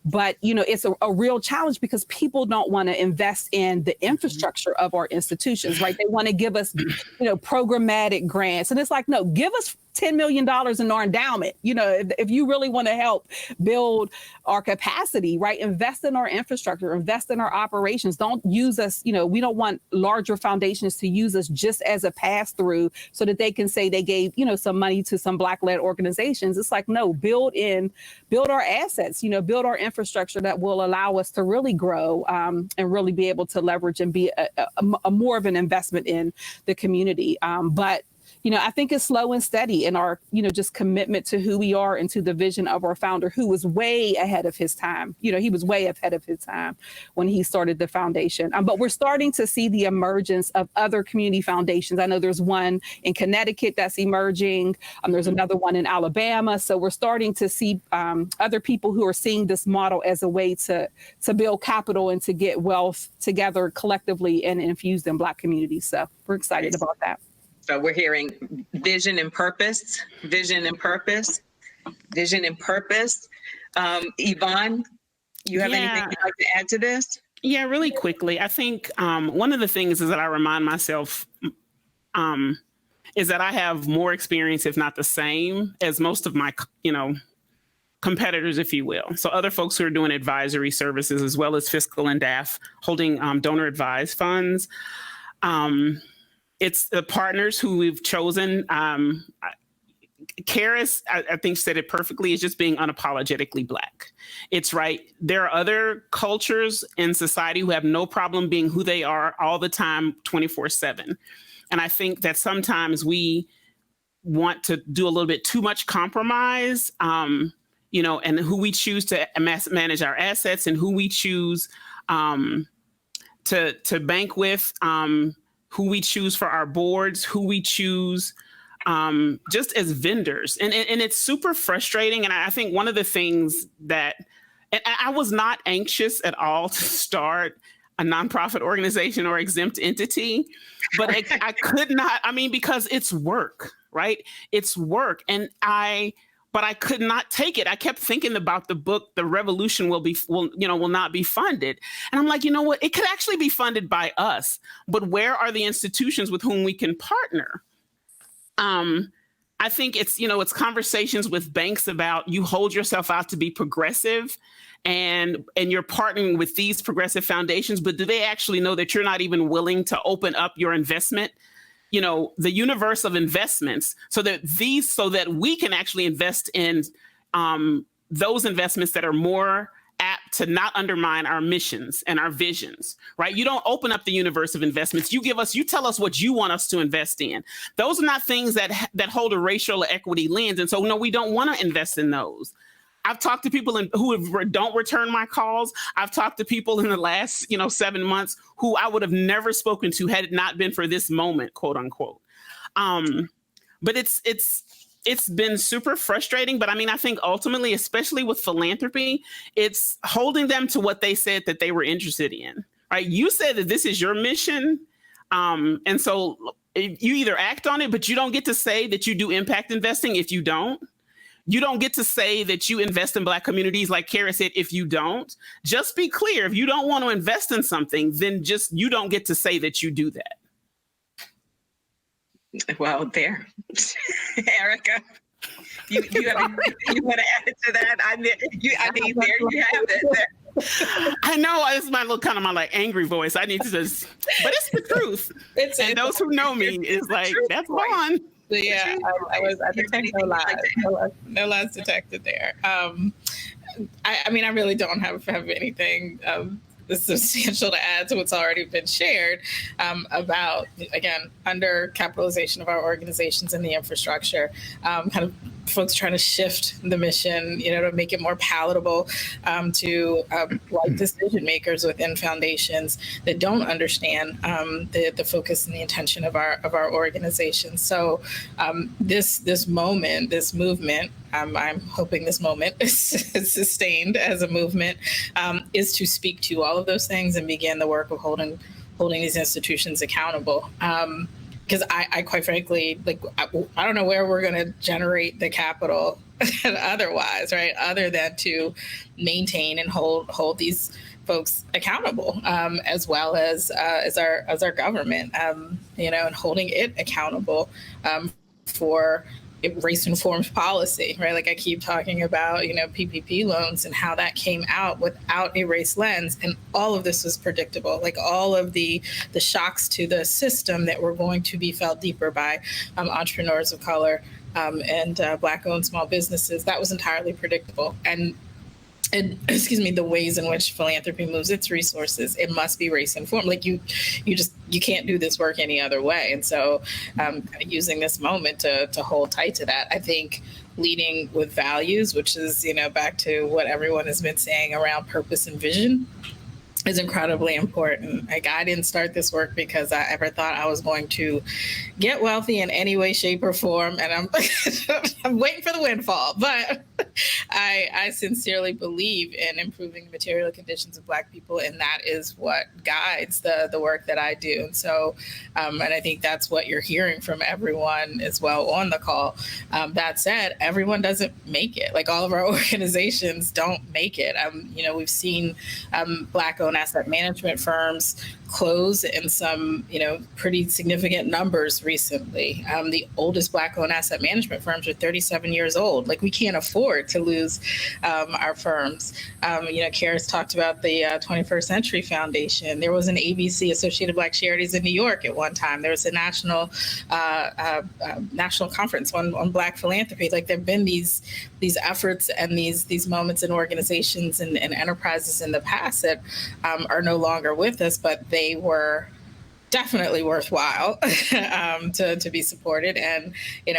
But, it's a real challenge because people don't want to invest in the infrastructure of our institutions, right? They want to give us, programmatic grants. And it's like, no, give us $10 million in our endowment. If you really want to help build our capacity, right? Invest in our infrastructure, invest in our operations. Don't use us, we don't want larger foundations to use us just as a pass through so that they can say they gave, some money to some Black-led organizations. It's like, no, build our assets, build our infrastructure that will allow us to really grow and really be able to leverage and be a more of an investment in the community. But I think it's slow and steady in our, just commitment to who we are and to the vision of our founder, who was way ahead of his time. He was way ahead of his time when he started the foundation. But we're starting to see the emergence of other community foundations. I know there's one in Connecticut that's emerging. There's another one in Alabama. So we're starting to see other people who are seeing this model as a way to build capital and to get wealth together collectively and infused in Black communities. So we're excited about that. So we're hearing vision and purpose. Yvonne, you have anything you'd like to add to this? Yeah, really quickly. I think one of the things is that I remind myself is that I have more experience, if not the same, as most of my, competitors, if you will. So other folks who are doing advisory services as well as fiscal and DAF, holding donor advised funds. It's the partners who we've chosen. Karis, I think, said it perfectly, is just being unapologetically Black. It's right. There are other cultures in society who have no problem being who they are all the time, 24/7. And I think that sometimes we want to do a little bit too much compromise, and who we choose to manage our assets and who we choose to bank with, who we choose for our boards, who we choose just as vendors. And it's super frustrating. And I think one of the things that, and I was not anxious at all to start a nonprofit organization or exempt entity, but I could not, because it's work, right? It's work. But I could not take it. I kept thinking about the book, The Revolution Will Not Be Funded. And I'm like, you know what? It could actually be funded by us. But where are the institutions with whom we can partner? I think it's conversations with banks about, you hold yourself out to be progressive and you're partnering with these progressive foundations, but do they actually know that you're not even willing to open up your investment, the universe of investments so that we can actually invest in those investments that are more apt to not undermine our missions and our visions, right? You don't open up the universe of investments. You tell us what you want us to invest in. Those are not things that hold a racial equity lens. And so, no, we don't want to invest in those. I've talked to people who don't return my calls. I've talked to people in the last, 7 months who I would have never spoken to had it not been for this moment, quote unquote. But it's been super frustrating. But I think ultimately, especially with philanthropy, it's holding them to what they said that they were interested in, right? You said that this is your mission. And so you either act on it, but you don't get to say that you do impact investing if you don't. You don't get to say that you invest in Black communities, like Kara said, if you don't. Just be clear. If you don't want to invest in something, then just you don't get to say that you do that. Well, there, Erica, you want to add to that? I mean, there you have it. I know it's my little kind of my like angry voice. I need to just, but it's the truth. And those who know me is like, that's fine. Yeah, I detect no lies. No lies detected there. I mean, I really don't have anything substantial to add to what's already been shared about, again, under capitalization of our organizations and the infrastructure, kind of folks trying to shift the mission, to make it more palatable to white decision makers within foundations that don't understand the focus and the intention of our organizations. So this movement, I'm hoping this moment is sustained as a movement, is to speak to all of those things and begin the work of holding these institutions accountable. Because I quite frankly, I don't know where we're going to generate the capital otherwise, right? Other than to maintain and hold these folks accountable, as well as our government, and holding it accountable for race-informed policy, right? Like I keep talking about, PPP loans and how that came out without a race lens, and all of this was predictable. Like all of the shocks to the system that were going to be felt deeper by entrepreneurs of color and Black-owned small businesses, that was entirely predictable. And the ways in which philanthropy moves its resources, it must be race informed. Like you can't do this work any other way. And so using this moment to hold tight to that, I think leading with values, which is, back to what everyone has been saying around purpose and vision, is incredibly important. Like I didn't start this work because I ever thought I was going to get wealthy in any way, shape, or form. And I'm waiting for the windfall. But I sincerely believe in improving the material conditions of Black people, and that is what guides the work that I do. And so, and I think that's what you're hearing from everyone as well on the call. That said, everyone doesn't make it. Like all of our organizations don't make it. We've seen Black-owned asset management firms close in some, pretty significant numbers recently. The oldest Black-owned asset management firms are 37 years old. Like we can't afford to lose our firms. Kara's talked about the 21st Century Foundation. There was an ABC, Associated Black Charities in New York at one time. There was a national conference on Black philanthropy. Like there've been these efforts and these moments in organizations and enterprises in the past that are no longer with us, but they were definitely worthwhile to be supported. And,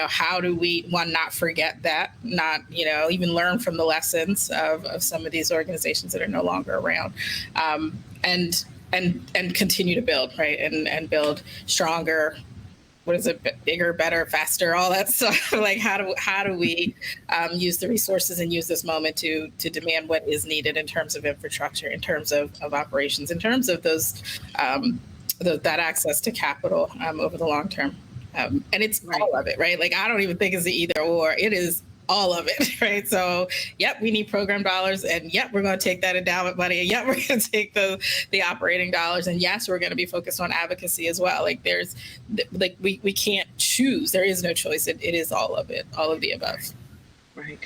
how do we, one, not forget that, not, even learn from the lessons of some of these organizations that are no longer around, and continue to build, right, and build stronger, what is it, bigger, better, faster, all that stuff. Like how do we use the resources and use this moment to demand what is needed in terms of infrastructure, in terms of operations, in terms of those that access to capital over the long term. And it's all of it, right? Like I don't even think it's the either or, it is all of it, right? So, yep, we need program dollars, and yep, we're going to take that endowment money, and yep, we're going to take the operating dollars, and yes, we're going to be focused on advocacy as well. Like we can't choose. There is no choice. It is all of it, all of the above. Right.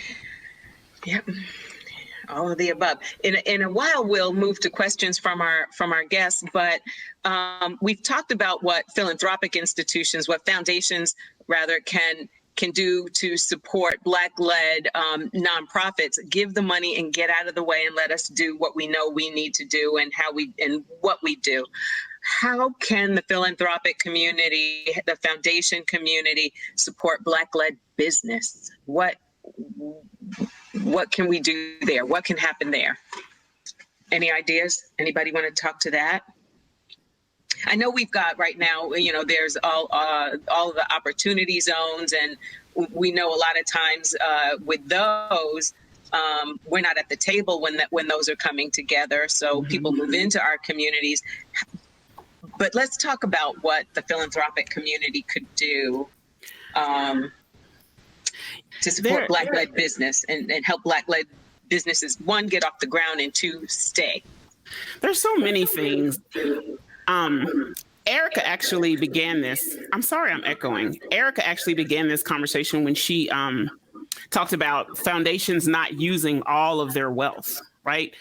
Yep. All of the above. In a while, we'll move to questions from our guests, but we've talked about what philanthropic institutions, what foundations rather can do to support Black-led nonprofits. Give the money and get out of the way and let us do what we know we need to do and what we do. How can the philanthropic community, the foundation community, support Black-led business? What can we do there? What can happen there? Any ideas? Anybody want to talk to that? I know we've got right now, there's all the opportunity zones, and we know a lot of times with those, we're not at the table when those are coming together. So people move into our communities. But let's talk about what the philanthropic community could do to support Black-led business and help Black-led businesses, one, get off the ground, and two, stay. There's so many things. Erica actually began this. I'm sorry, I'm echoing. Erica actually began this conversation when she talked about foundations not using all of their wealth, right?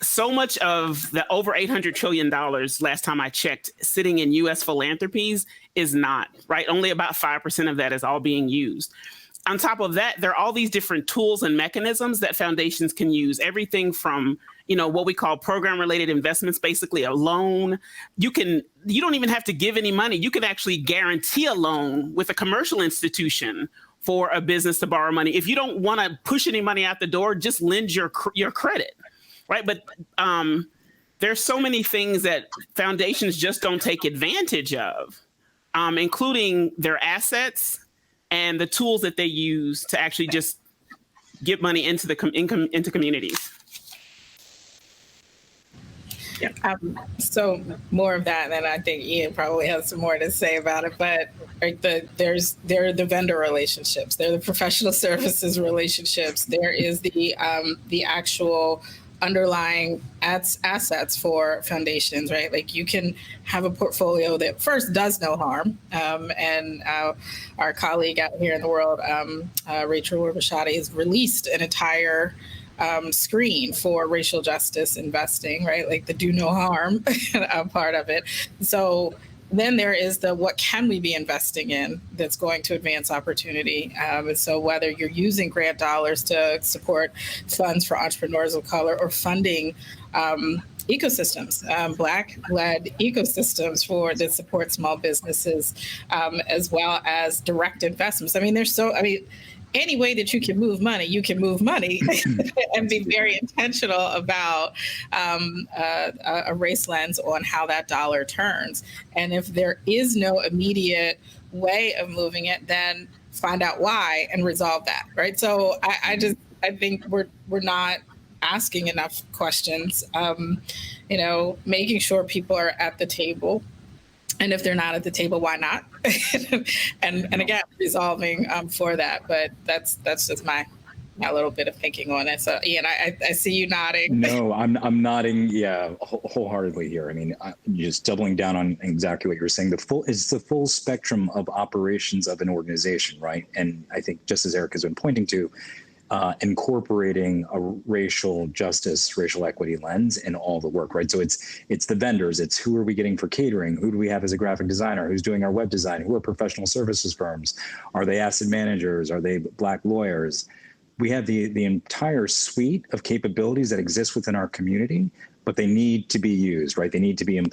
So much of the over $800 trillion, last time I checked, sitting in U.S. philanthropies is not, right? Only about 5% of that is all being used. On top of that, there are all these different tools and mechanisms that foundations can use, everything from what we call program-related investments, basically a loan. You don't even have to give any money. You can actually guarantee a loan with a commercial institution for a business to borrow money. If you don't want to push any money out the door, just lend your credit, right? But there's so many things that foundations just don't take advantage of, including their assets and the tools that they use to actually just get money into into communities. Yeah. So more of that, and then I think Ian probably has some more to say about it. But there are the vendor relationships, there are the professional services relationships, there is the actual underlying assets for foundations, right? Like you can have a portfolio that first does no harm. And our colleague out here in the world, Rachel Orbashadi, has released an entire screen for racial justice investing, right? Like the do no harm part of it. So then there is the what can we be investing in that's going to advance opportunity. And so whether you're using grant dollars to support funds for entrepreneurs of color or funding ecosystems, Black-led ecosystems that support small businesses, as well as direct investments. Any way that you can move money and be very intentional about a race lens on how that dollar turns. And if there is no immediate way of moving it, then find out why and resolve that, right? So I think we're not asking enough questions, making sure people are at the table. And if they're not at the table, why not? and again, resolving for that. But that's just my little bit of thinking on it. So Ian, I see you nodding. No, I'm nodding. Yeah, wholeheartedly here. I mean, just doubling down on exactly what you're saying. It's the full spectrum of operations of an organization, right? And I think just as Eric has been pointing to, incorporating a racial justice, racial equity lens in all the work, right? So it's the vendors, it's who are we getting for catering? Who do we have as a graphic designer? Who's doing our web design? Who are professional services firms? Are they asset managers? Are they Black lawyers? We have the entire suite of capabilities that exist within our community, but they need to be used, right? They need to be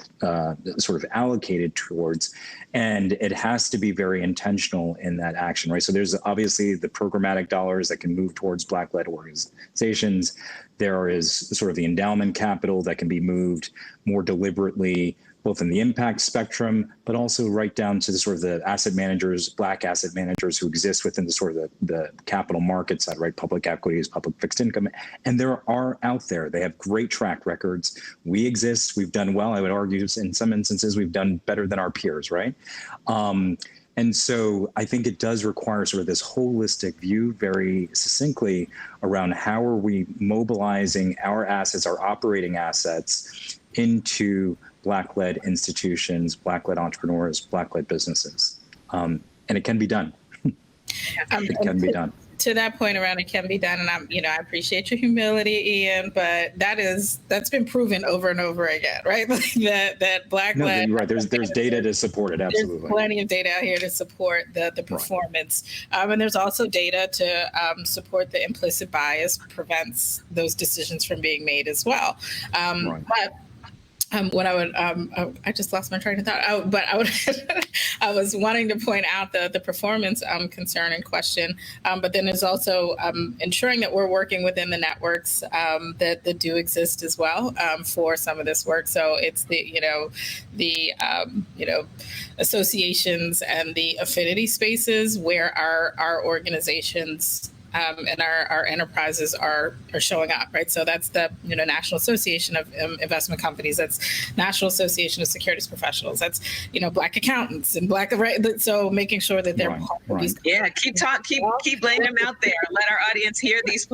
sort of allocated towards, and it has to be very intentional in that action, right? So there's obviously the programmatic dollars that can move towards Black-led organizations. There is sort of the endowment capital that can be moved more deliberately, both in the impact spectrum, but also right down to the sort of the asset managers, Black asset managers who exist within the sort of the capital market side, right? Public equities, public fixed income. And there are out there, they have great track records. We exist, we've done well. I would argue in some instances, we've done better than our peers, right? And so I think it does require sort of this holistic view very succinctly around how are we mobilizing our assets, our operating assets into Black-led institutions, Black-led entrepreneurs, Black-led businesses. And it can be done. It can be done. To that point around it can be done. And I appreciate your humility, Ian, but that's been proven over and over again, right? that Black-led. No, you're right. There's data to support it. Absolutely. There's plenty of data out here to support the performance. Right. And there's also data to support the implicit bias prevents those decisions from being made as well. Right. But what I would, I just lost my train of thought. But I was wanting to point out the performance concern and question. But then there's also ensuring that we're working within the networks that do exist as well for some of this work. So it's the associations and the affinity spaces where our organizations and our enterprises are showing up, right? So that's the National Association of Investment Companies. That's National Association of Securities Professionals. That's Black accountants and Black, right? So making sure that they're part of these. Yeah, keep laying them out there. Let our audience hear these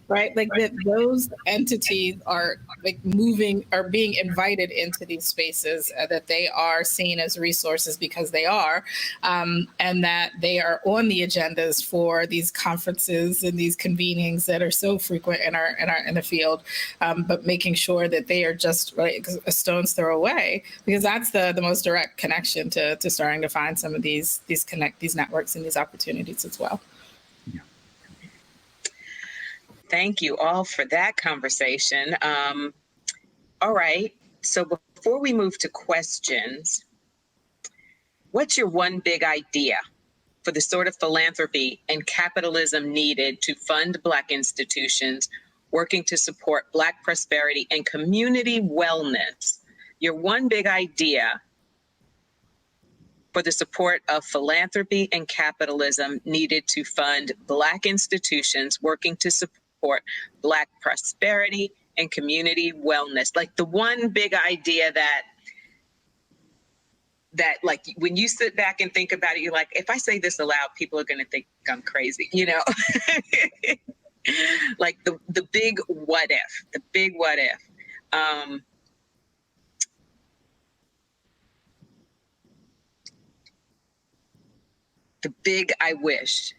right, like that. Those entities are are being invited into these spaces, that they are seen as resources because they are, and that they are on the agendas for these conferences and these convenings that are so frequent in the field, but making sure that they are just a stone's throw away, because that's the most direct connection to starting to find some of these networks and these opportunities as well. Thank you all for that conversation. All right. So before we move to questions, what's your one big idea for the sort of philanthropy and capitalism needed to fund Black institutions working to support Black prosperity and community wellness? Your one big idea for the support of philanthropy and capitalism needed to fund Black institutions working to support Black prosperity and community wellness. Like the one big idea that like when you sit back and think about it, you're like, if I say this aloud, people are going to think I'm crazy, like the big what if, the big I wish.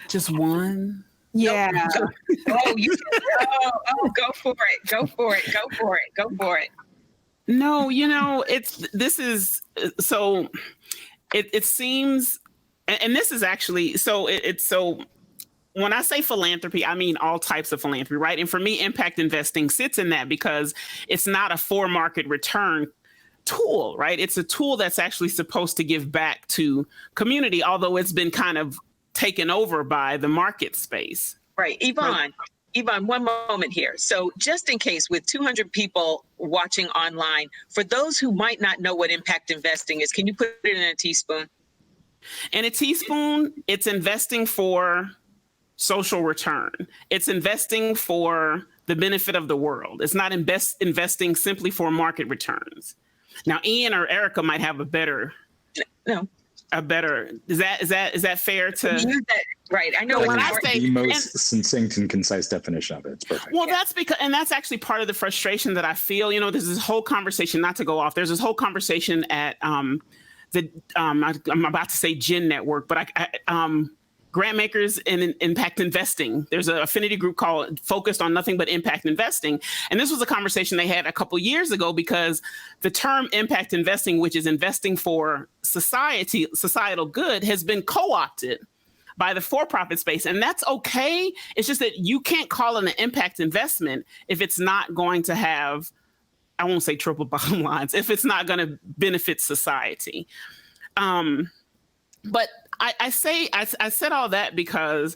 Just one. Yeah. Go for it. No, it seems, and this is actually, so when I say philanthropy, I mean all types of philanthropy, right? And for me, impact investing sits in that because it's not a for market return tool, right? It's a tool that's actually supposed to give back to community, although it's been kind of taken over by the market space. Right. Yvonne, one moment here. So just in case, with 200 people watching online, for those who might not know what impact investing is, can you put it in a teaspoon? In a teaspoon, it's investing for social return. It's investing for the benefit of the world. It's not investing simply for market returns. Now, Ian or Erica might have a better. No. A better, is that fair to? Right. I know when I say the most succinct and concise definition of it. It's perfect. Well, that's because, and that's actually part of the frustration that I feel. There's this whole conversation, not to go off. There's this whole conversation at I'm about to say Gin Network, but grant makers in impact investing. There's an affinity group called focused on nothing but impact investing. And this was a conversation they had a couple years ago because the term impact investing, which is investing for societal good, has been co-opted by the for-profit space. And that's okay. It's just that you can't call it an impact investment if it's not going to have, I won't say triple bottom lines, if it's not going to benefit society. But I said all that because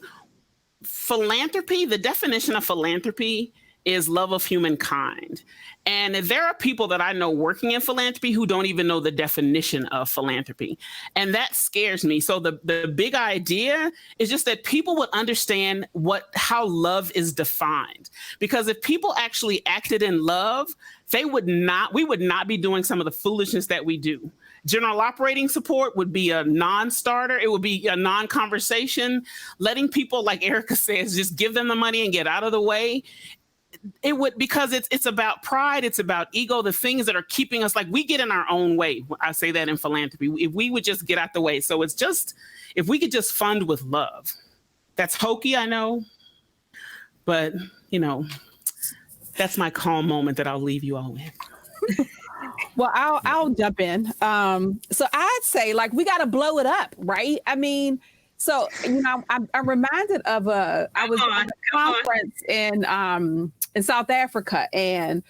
philanthropy, the definition of philanthropy is love of humankind. And there are people that I know working in philanthropy who don't even know the definition of philanthropy. And that scares me. So the big idea is just that people would understand how love is defined. Because if people actually acted in love, we would not be doing some of the foolishness that we do. General operating support would be a non-starter. It would be a non-conversation. Letting people, like Erica says, just give them the money and get out of the way. It would, because it's about pride, it's about ego, the things that are keeping us, like we get in our own way. I say that in philanthropy. If we would just get out the way. So it's just, if we could just fund with love. That's hokey, I know. But, that's my calm moment that I'll leave you all with. Well, I'll jump in. So I'd say we got to blow it up, right? I mean, so, I'm reminded of I was at a conference in South Africa, and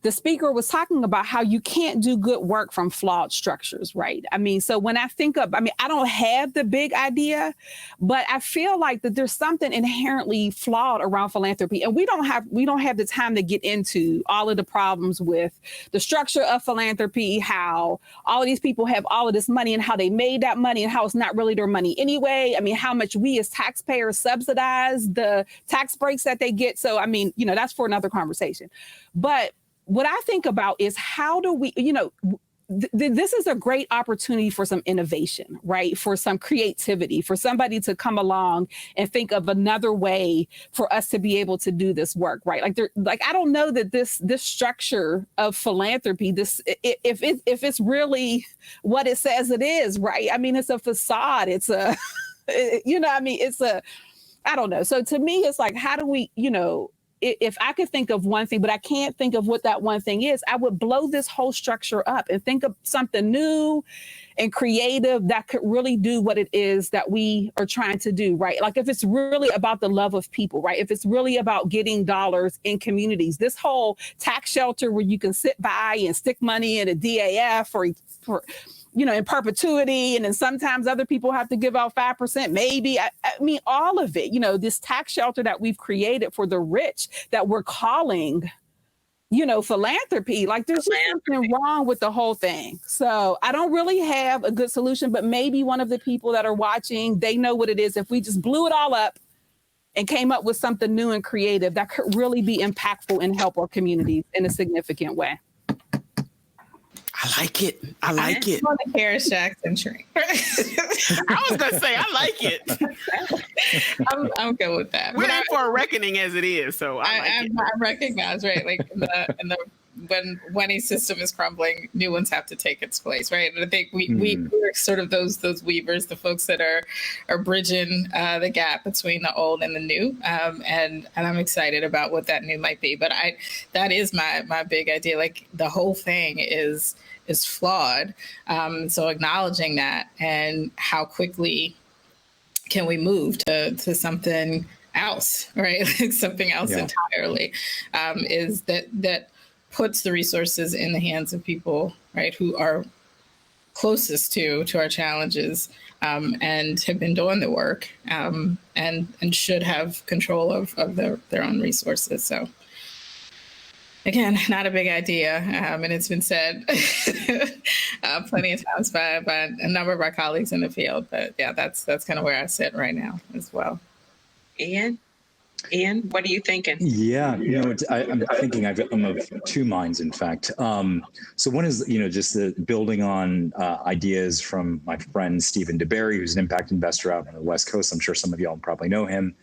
the speaker was talking about how you can't do good work from flawed structures, right? I mean, so when I think of, I don't have the big idea, but I feel like that there's something inherently flawed around philanthropy. And we don't have the time to get into all of the problems with the structure of philanthropy, how all of these people have all of this money and how they made that money and how it's not really their money anyway. I mean, how much we as taxpayers subsidize the tax breaks that they get. So, I mean, that's for another conversation. But what I think about is how do we, this is a great opportunity for some innovation, right? For some creativity, for somebody to come along and think of another way for us to be able to do this work, right? I don't know that this structure of philanthropy, if it's really what it says it is, right? I mean, it's a facade. It's a, it's a, I don't know. So to me, it's like, how do we, if I could think of one thing, but I can't think of what that one thing is, I would blow this whole structure up and think of something new and creative that could really do what it is that we are trying to do, right? Like if it's really about the love of people, right? If it's really about getting dollars in communities, this whole tax shelter where you can sit by and stick money in a DAF for in perpetuity. And then sometimes other people have to give out 5%, maybe. I mean, all of it, this tax shelter that we've created for the rich that we're calling, philanthropy. Like there's just something wrong with the whole thing. So I don't really have a good solution, but maybe one of the people that are watching, they know what it is. If we just blew it all up and came up with something new and creative that could really be impactful and help our communities in a significant way. I like it. I like it. On the Karis Jackson train. I was gonna say I like it. I'm good with that. We're in for a reckoning as it is, so I recognize, right? Like when a system is crumbling, new ones have to take its place, right? And I think we're sort of those weavers, the folks that are bridging the gap between the old and the new, and I'm excited about what that new might be. But that is my big idea. Like the whole thing is flawed. So acknowledging that and how quickly can we move to something else, right? Like something else entirely, is that puts the resources in the hands of people, right, who are closest to our challenges, and have been doing the work, and should have control of their own resources. So again, not a big idea, and it's been said plenty of times by a number of our colleagues in the field. But yeah, that's kind of where I sit right now as well. Ian, what are you thinking? Yeah, I'm thinking I'm of two minds, in fact. So one is, just the building on ideas from my friend Stephen DeBerry, who's an impact investor out on the West Coast. I'm sure some of y'all probably know him.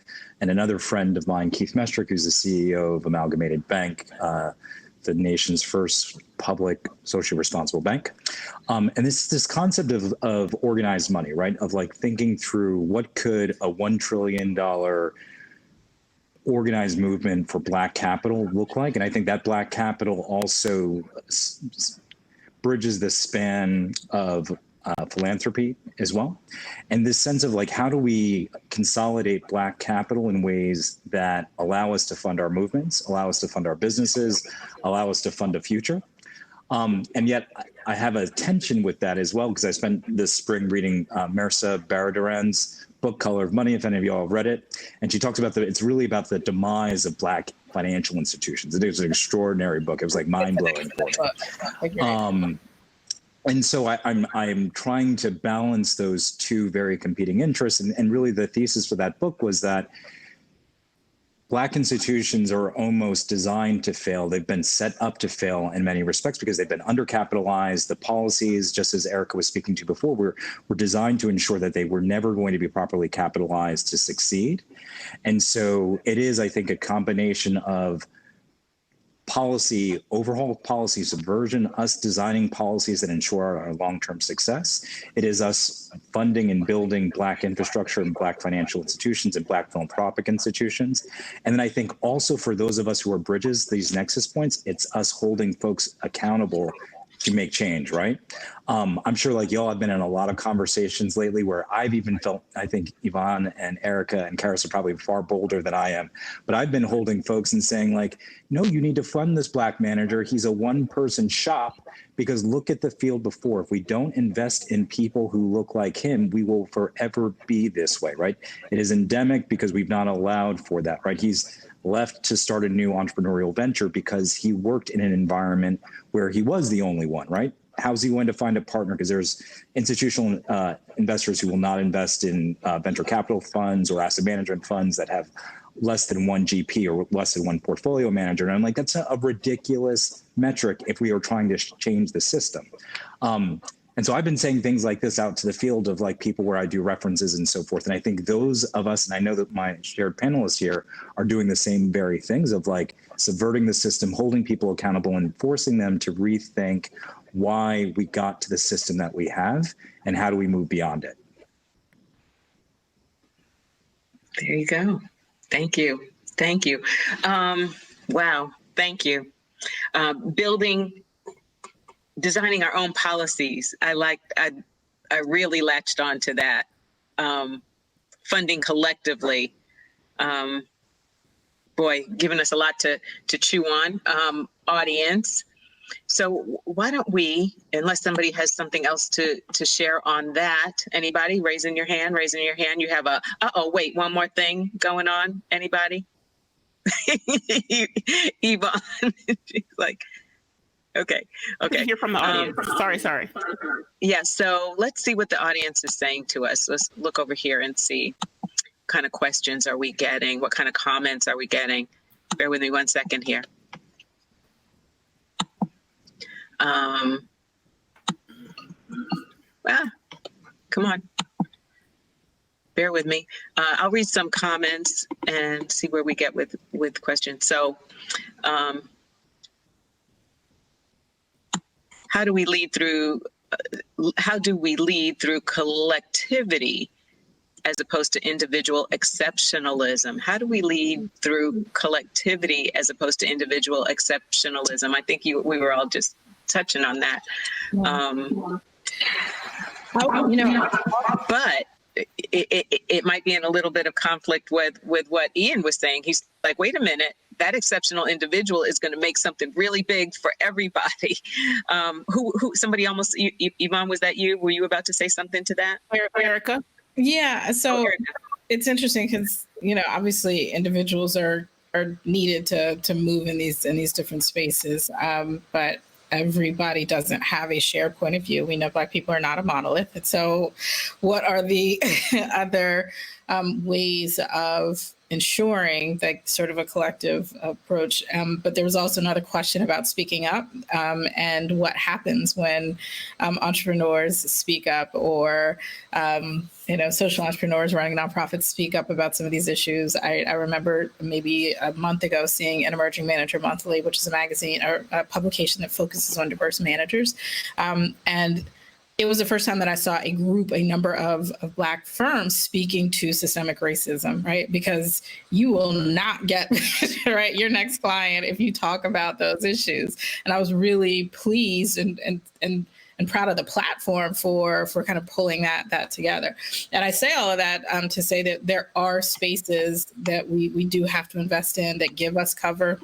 And another friend of mine, Keith Mestrick, who's the CEO of Amalgamated Bank, the nation's first public socially responsible bank. And this concept of organized money, right? Of like thinking through what could a $1 trillion organized movement for Black capital look like. And I think that Black capital also bridges the span of philanthropy as well. And this sense of like, how do we consolidate Black capital in ways that allow us to fund our movements, allow us to fund our businesses, allow us to fund a future? And yet I have a tension with that as well, because I spent this spring reading Mehrsa Baradaran's book, Color of Money, if any of y'all have read it. And she talks about it's really about the demise of Black financial institutions. It is an extraordinary book. It was like mind-blowing for me. And so I'm trying to balance those two very competing interests. And really the thesis for that book was that Black institutions are almost designed to fail. They've been set up to fail in many respects because they've been undercapitalized. The policies, just as Erica was speaking to before, were designed to ensure that they were never going to be properly capitalized to succeed. And so it is, I think, a combination of policy overhaul, policy subversion, us designing policies that ensure our long-term success. It is us funding and building Black infrastructure and Black financial institutions and Black philanthropic institutions. And then I think also for those of us who are bridges, these nexus points, it's us holding folks accountable to make change, right? I'm sure like y'all have been in a lot of conversations lately where I've even felt, I think Yvonne and Erica and Karis are probably far bolder than I am, but I've been holding folks and saying like, no, you need to fund this Black manager. He's a one-person shop, because look at the field before. If we don't invest in people who look like him, we will forever be this way, right? It is endemic because we've not allowed for that, right? He's left to start a new entrepreneurial venture because he worked in an environment where he was the only one, right? How's he going to find a partner? Because there's institutional investors who will not invest in venture capital funds or asset management funds that have less than one GP or less than one portfolio manager. And I'm like, that's a ridiculous metric if we are trying to change the system. And so I've been saying things like this out to the field of like people where I do references and so forth. And I think those of us, and I know that my shared panelists here are doing the same very things of like subverting the system, holding people accountable and forcing them to rethink why we got to the system that we have and how do we move beyond it. There you go. Thank you. Thank you. Wow. Thank you. Designing our own policies. I really latched on to that. Funding collectively. Boy, giving us a lot to chew on, audience. So why don't we, unless somebody has something else to share on that, anybody raising your hand, you have a, wait, one more thing going on, anybody? Yvonne, she's like, okay. Hear from the audience. Sorry. Yeah, so let's see what the audience is saying to us. Let's look over here and see what kind of questions are we getting? What kind of comments are we getting? Bear with me 1 second here. Come on. Bear with me. I'll read some comments and see where we get with questions. So, how do we lead through collectivity as opposed to individual exceptionalism? How do we lead through collectivity as opposed to individual exceptionalism? I think we were all just touching on that. But it might be in a little bit of conflict with what Ian was saying. He's like, wait a minute, that exceptional individual is going to make something really big for everybody. Who somebody almost, Yvonne, was that you? Were you about to say something to that? Erica? Yeah. So it's interesting because, obviously individuals are needed to move in these different spaces. But everybody doesn't have a shared point of view. We know Black people are not a monolith. And so what are the other ways of ensuring that sort of a collective approach? But there was also another question about speaking up and what happens when entrepreneurs speak up or social entrepreneurs running nonprofits speak up about some of these issues. I remember maybe a month ago seeing an Emerging Manager Monthly, which is a magazine or a publication that focuses on diverse managers. And it was the first time that I saw a number of Black firms speaking to systemic racism, right? Because you will not get right your next client if you talk about those issues. And I was really pleased and proud of the platform for kind of pulling that together. And I say all of that to say that there are spaces that we do have to invest in that give us cover.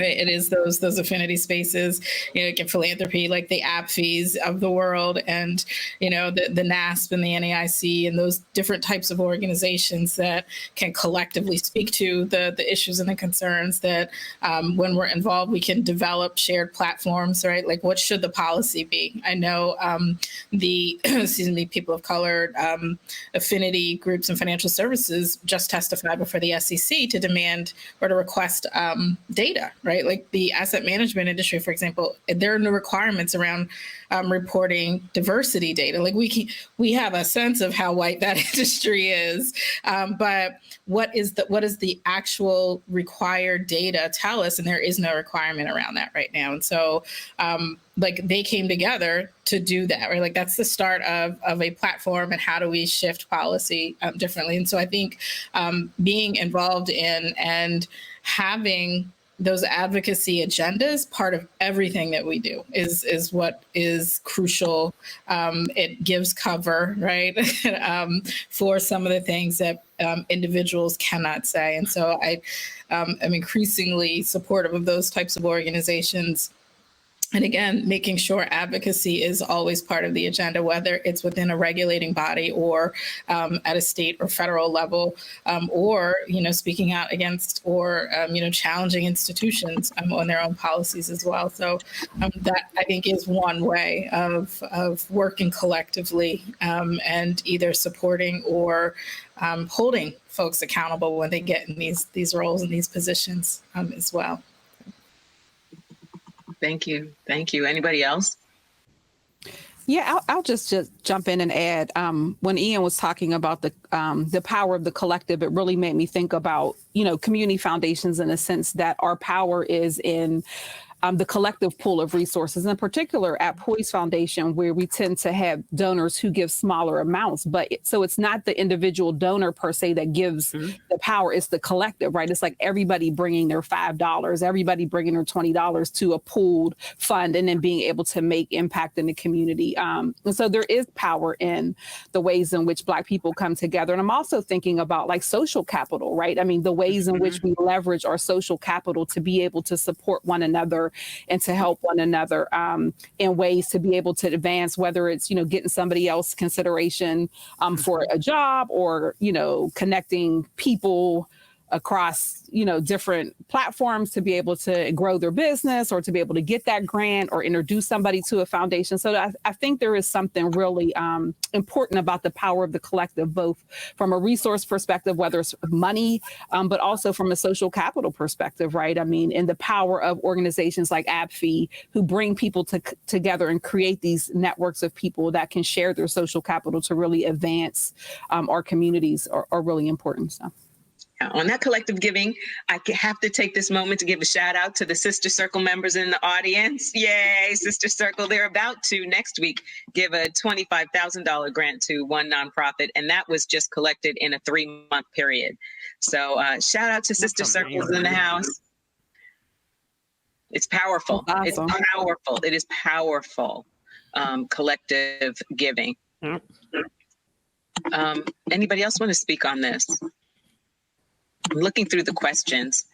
It is those affinity spaces, like in philanthropy, like the app fees of the world, and the NASP and the NAIC and those different types of organizations that can collectively speak to the issues and the concerns that when we're involved, we can develop shared platforms, right? Like what should the policy be? I know the people of color affinity groups and financial services just testified before the SEC to demand or to request data, right? Like the asset management industry, for example, there are new requirements around reporting diversity data. Like we have a sense of how white that industry is, but what is the actual required data tell us? And there is no requirement around that right now. And so like they came together to do that, right? Like that's the start of a platform, and how do we shift policy differently? And so I think being involved in and having those advocacy agendas, part of everything that we do is what is crucial. It gives cover, right, for some of the things that individuals cannot say. And so I am increasingly supportive of those types of organizations. And again, making sure advocacy is always part of the agenda, whether it's within a regulating body or at a state or federal level, or, speaking out against or, challenging institutions on their own policies as well. So that, I think, is one way of working collectively and either supporting or holding folks accountable when they get in these roles and these positions as well. Thank you. Thank you. Anybody else? Yeah, I'll just jump in and add. When Ian was talking about the power of the collective, it really made me think about, community foundations in a sense that our power is in the collective pool of resources, in particular at Poise Foundation, where we tend to have donors who give smaller amounts. So it's not the individual donor per se that gives the power, it's the collective, right? It's like everybody bringing their $5, everybody bringing their $20 to a pooled fund and then being able to make impact in the community. And so there is power in the ways in which Black people come together. And I'm also thinking about like social capital, right? I mean, the ways in which we leverage our social capital to be able to support one another and to help one another in ways to be able to advance, whether it's, getting somebody else consideration for a job or, connecting people across, different platforms to be able to grow their business or to be able to get that grant or introduce somebody to a foundation. So I think there is something really important about the power of the collective, both from a resource perspective, whether it's money, but also from a social capital perspective, right? I mean, and the power of organizations like ABFI who bring people together and create these networks of people that can share their social capital to really advance our communities are really important. So. On that collective giving, I have to take this moment to give a shout out to the Sister Circle members in the audience. Yay, Sister Circle. They're about to next week give a $25,000 grant to one nonprofit, and that was just collected in a 3-month period. So shout out to Sister Circles in the house. It's powerful. Awesome. It's powerful. It is powerful, collective giving. Anybody else want to speak on this? I'm looking through the questions.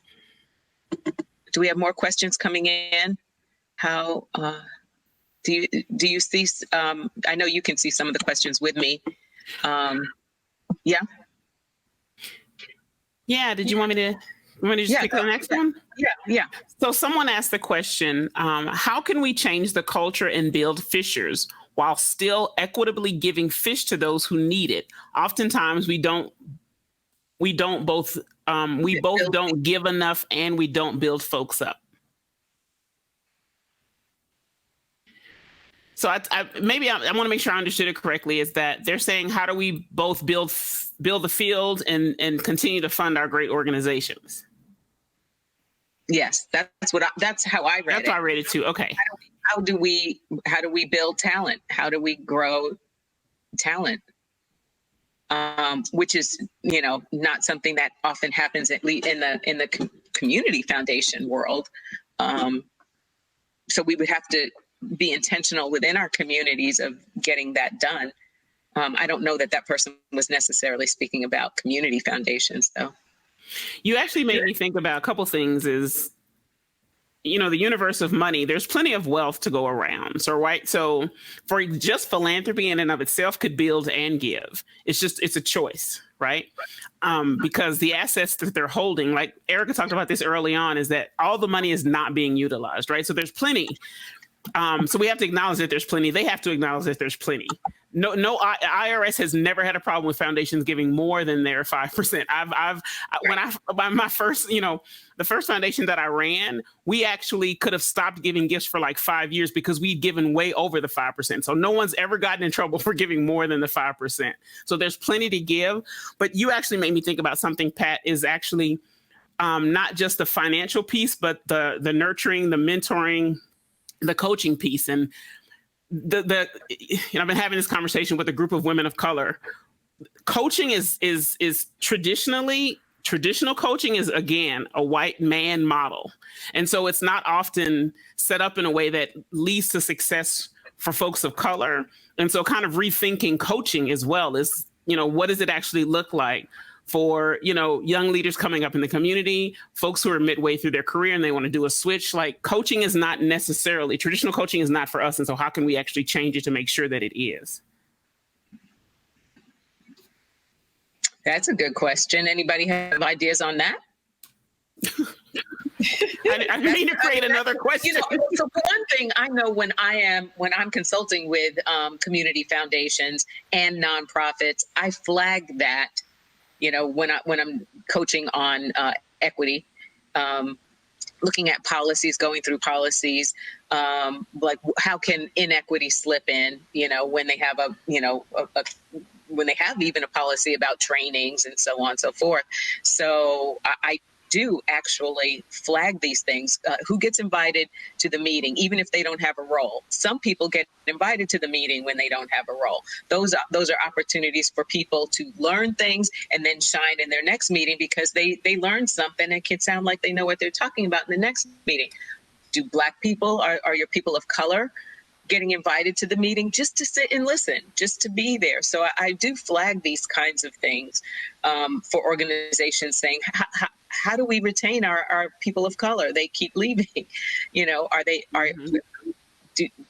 Do we have more questions coming in? How do you see? I know you can see some of the questions with me. Yeah. Yeah. Did you want me to? Just pick the next one? Yeah. So someone asked the question: how can we change the culture and build fishers while still equitably giving fish to those who need it? Oftentimes, we both don't give enough and we don't build folks up. So I want to make sure I understood it correctly, is that they're saying, how do we both build the field and continue to fund our great organizations? Yes, that's how I read it. That's how I read it too. Okay. How do we build talent? How do we grow talent? Which is, not something that often happens at least in the community foundation world. So we would have to be intentional within our communities of getting that done. I don't know that person was necessarily speaking about community foundations, though. You actually made me think about a couple things. Is the universe of money, there's plenty of wealth to go around. So, right. So for just philanthropy in and of itself could build and give. It's a choice, right? Because the assets that they're holding, like Erica talked about this early on, is that all the money is not being utilized, right? So there's plenty. So we have to acknowledge that there's plenty. They have to acknowledge that there's plenty. No, IRS has never had a problem with foundations giving more than their 5%. The first foundation that I ran, we actually could have stopped giving gifts for like 5 years because we'd given way over the 5%. So no one's ever gotten in trouble for giving more than the 5%. So there's plenty to give. But you actually made me think about something, Pat, is actually not just the financial piece, but the nurturing, the mentoring, the coaching piece. And I've been having this conversation with a group of women of color. Coaching is traditionally traditional coaching is, again, a white man model. And so it's not often set up in a way that leads to success for folks of color. And so kind of rethinking coaching as well is, what does it actually look like for, young leaders coming up in the community, folks who are midway through their career and they want to do a switch? Like, coaching is not necessarily, traditional coaching is not for us. And so how can we actually change it to make sure that it is? That's a good question. Anybody have ideas on that? I didn't mean to create another question. So one thing I know when I'm consulting with community foundations and nonprofits, I flag that, when I'm coaching on equity, looking at policies, going through policies, like how can inequity slip in, when they have when they have even a policy about trainings and so on and so forth. So I do actually flag these things. Who gets invited to the meeting, even if they don't have a role? Some people get invited to the meeting when they don't have a role. Those are opportunities for people to learn things and then shine in their next meeting because they learned something and can sound like they know what they're talking about in the next meeting. Do Black people, are your people of color getting invited to the meeting just to sit and listen, just to be there? So I do flag these kinds of things for organizations saying, how do we retain our people of color? They keep leaving. Do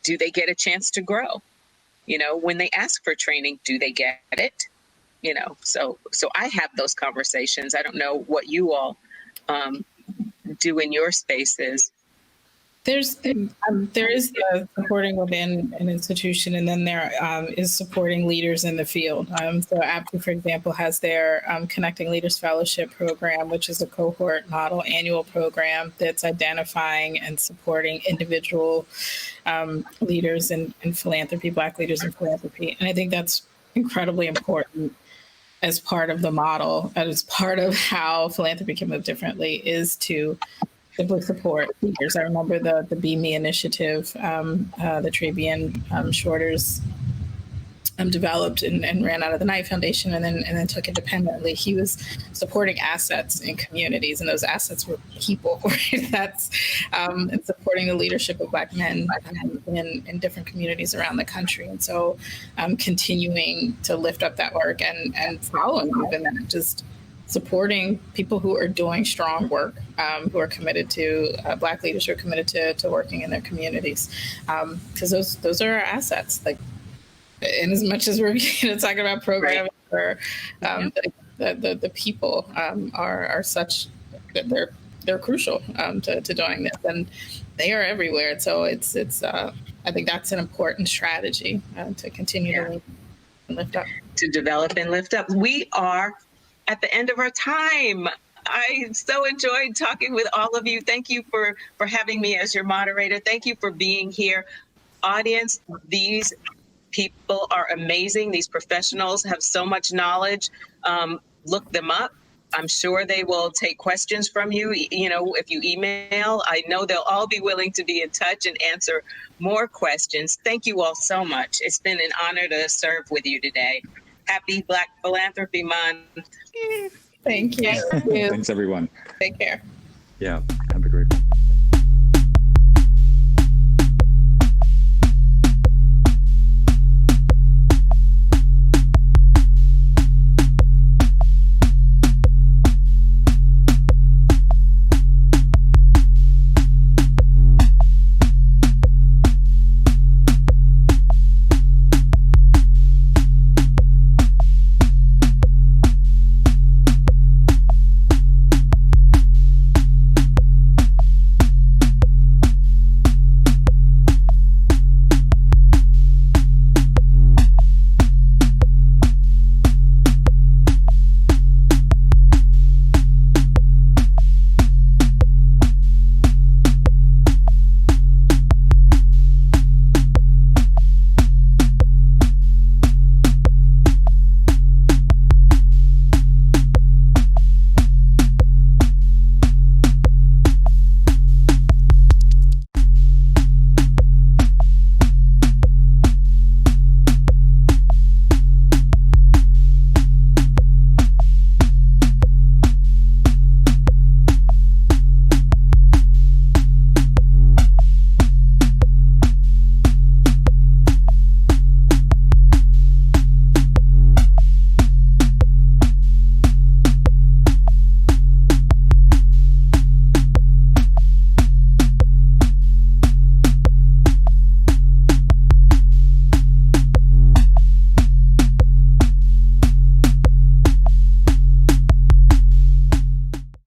they get a chance to grow? When they ask for training, do they get it? So I have those conversations. I don't know what you all do in your spaces. There is the supporting within an institution, and then there is supporting leaders in the field. So APTI, for example, has their Connecting Leaders Fellowship program, which is a cohort model annual program that's identifying and supporting individual leaders in philanthropy, Black leaders in philanthropy. And I think that's incredibly important as part of the model, as part of how philanthropy can move differently, is to simply support leaders. I remember the Be Me initiative, the Trabian Shorters developed and ran out of the Knight Foundation and then took independently. He was supporting assets in communities, and those assets were people. Right? That's and supporting the leadership of Black men in different communities around the country. And so continuing to lift up that work and following even that, just supporting people who are doing strong work, who are committed to Black leaders who are committed to working in their communities, because those are our assets. Like, in as much as we're talking about programs, or the people are such that they're crucial to doing this, and they are everywhere. So it's I think that's an important strategy to continue to lift up, to develop and lift up. We are at the end of our time. I so enjoyed talking with all of you. Thank you for having me as your moderator. Thank you for being here. Audience, these people are amazing. These professionals have so much knowledge. Look them up. I'm sure they will take questions from you. If you email, I know they'll all be willing to be in touch and answer more questions. Thank you all so much. It's been an honor to serve with you today. Happy Black Philanthropy Month. Thank you. Thanks, everyone. Take care. Yeah.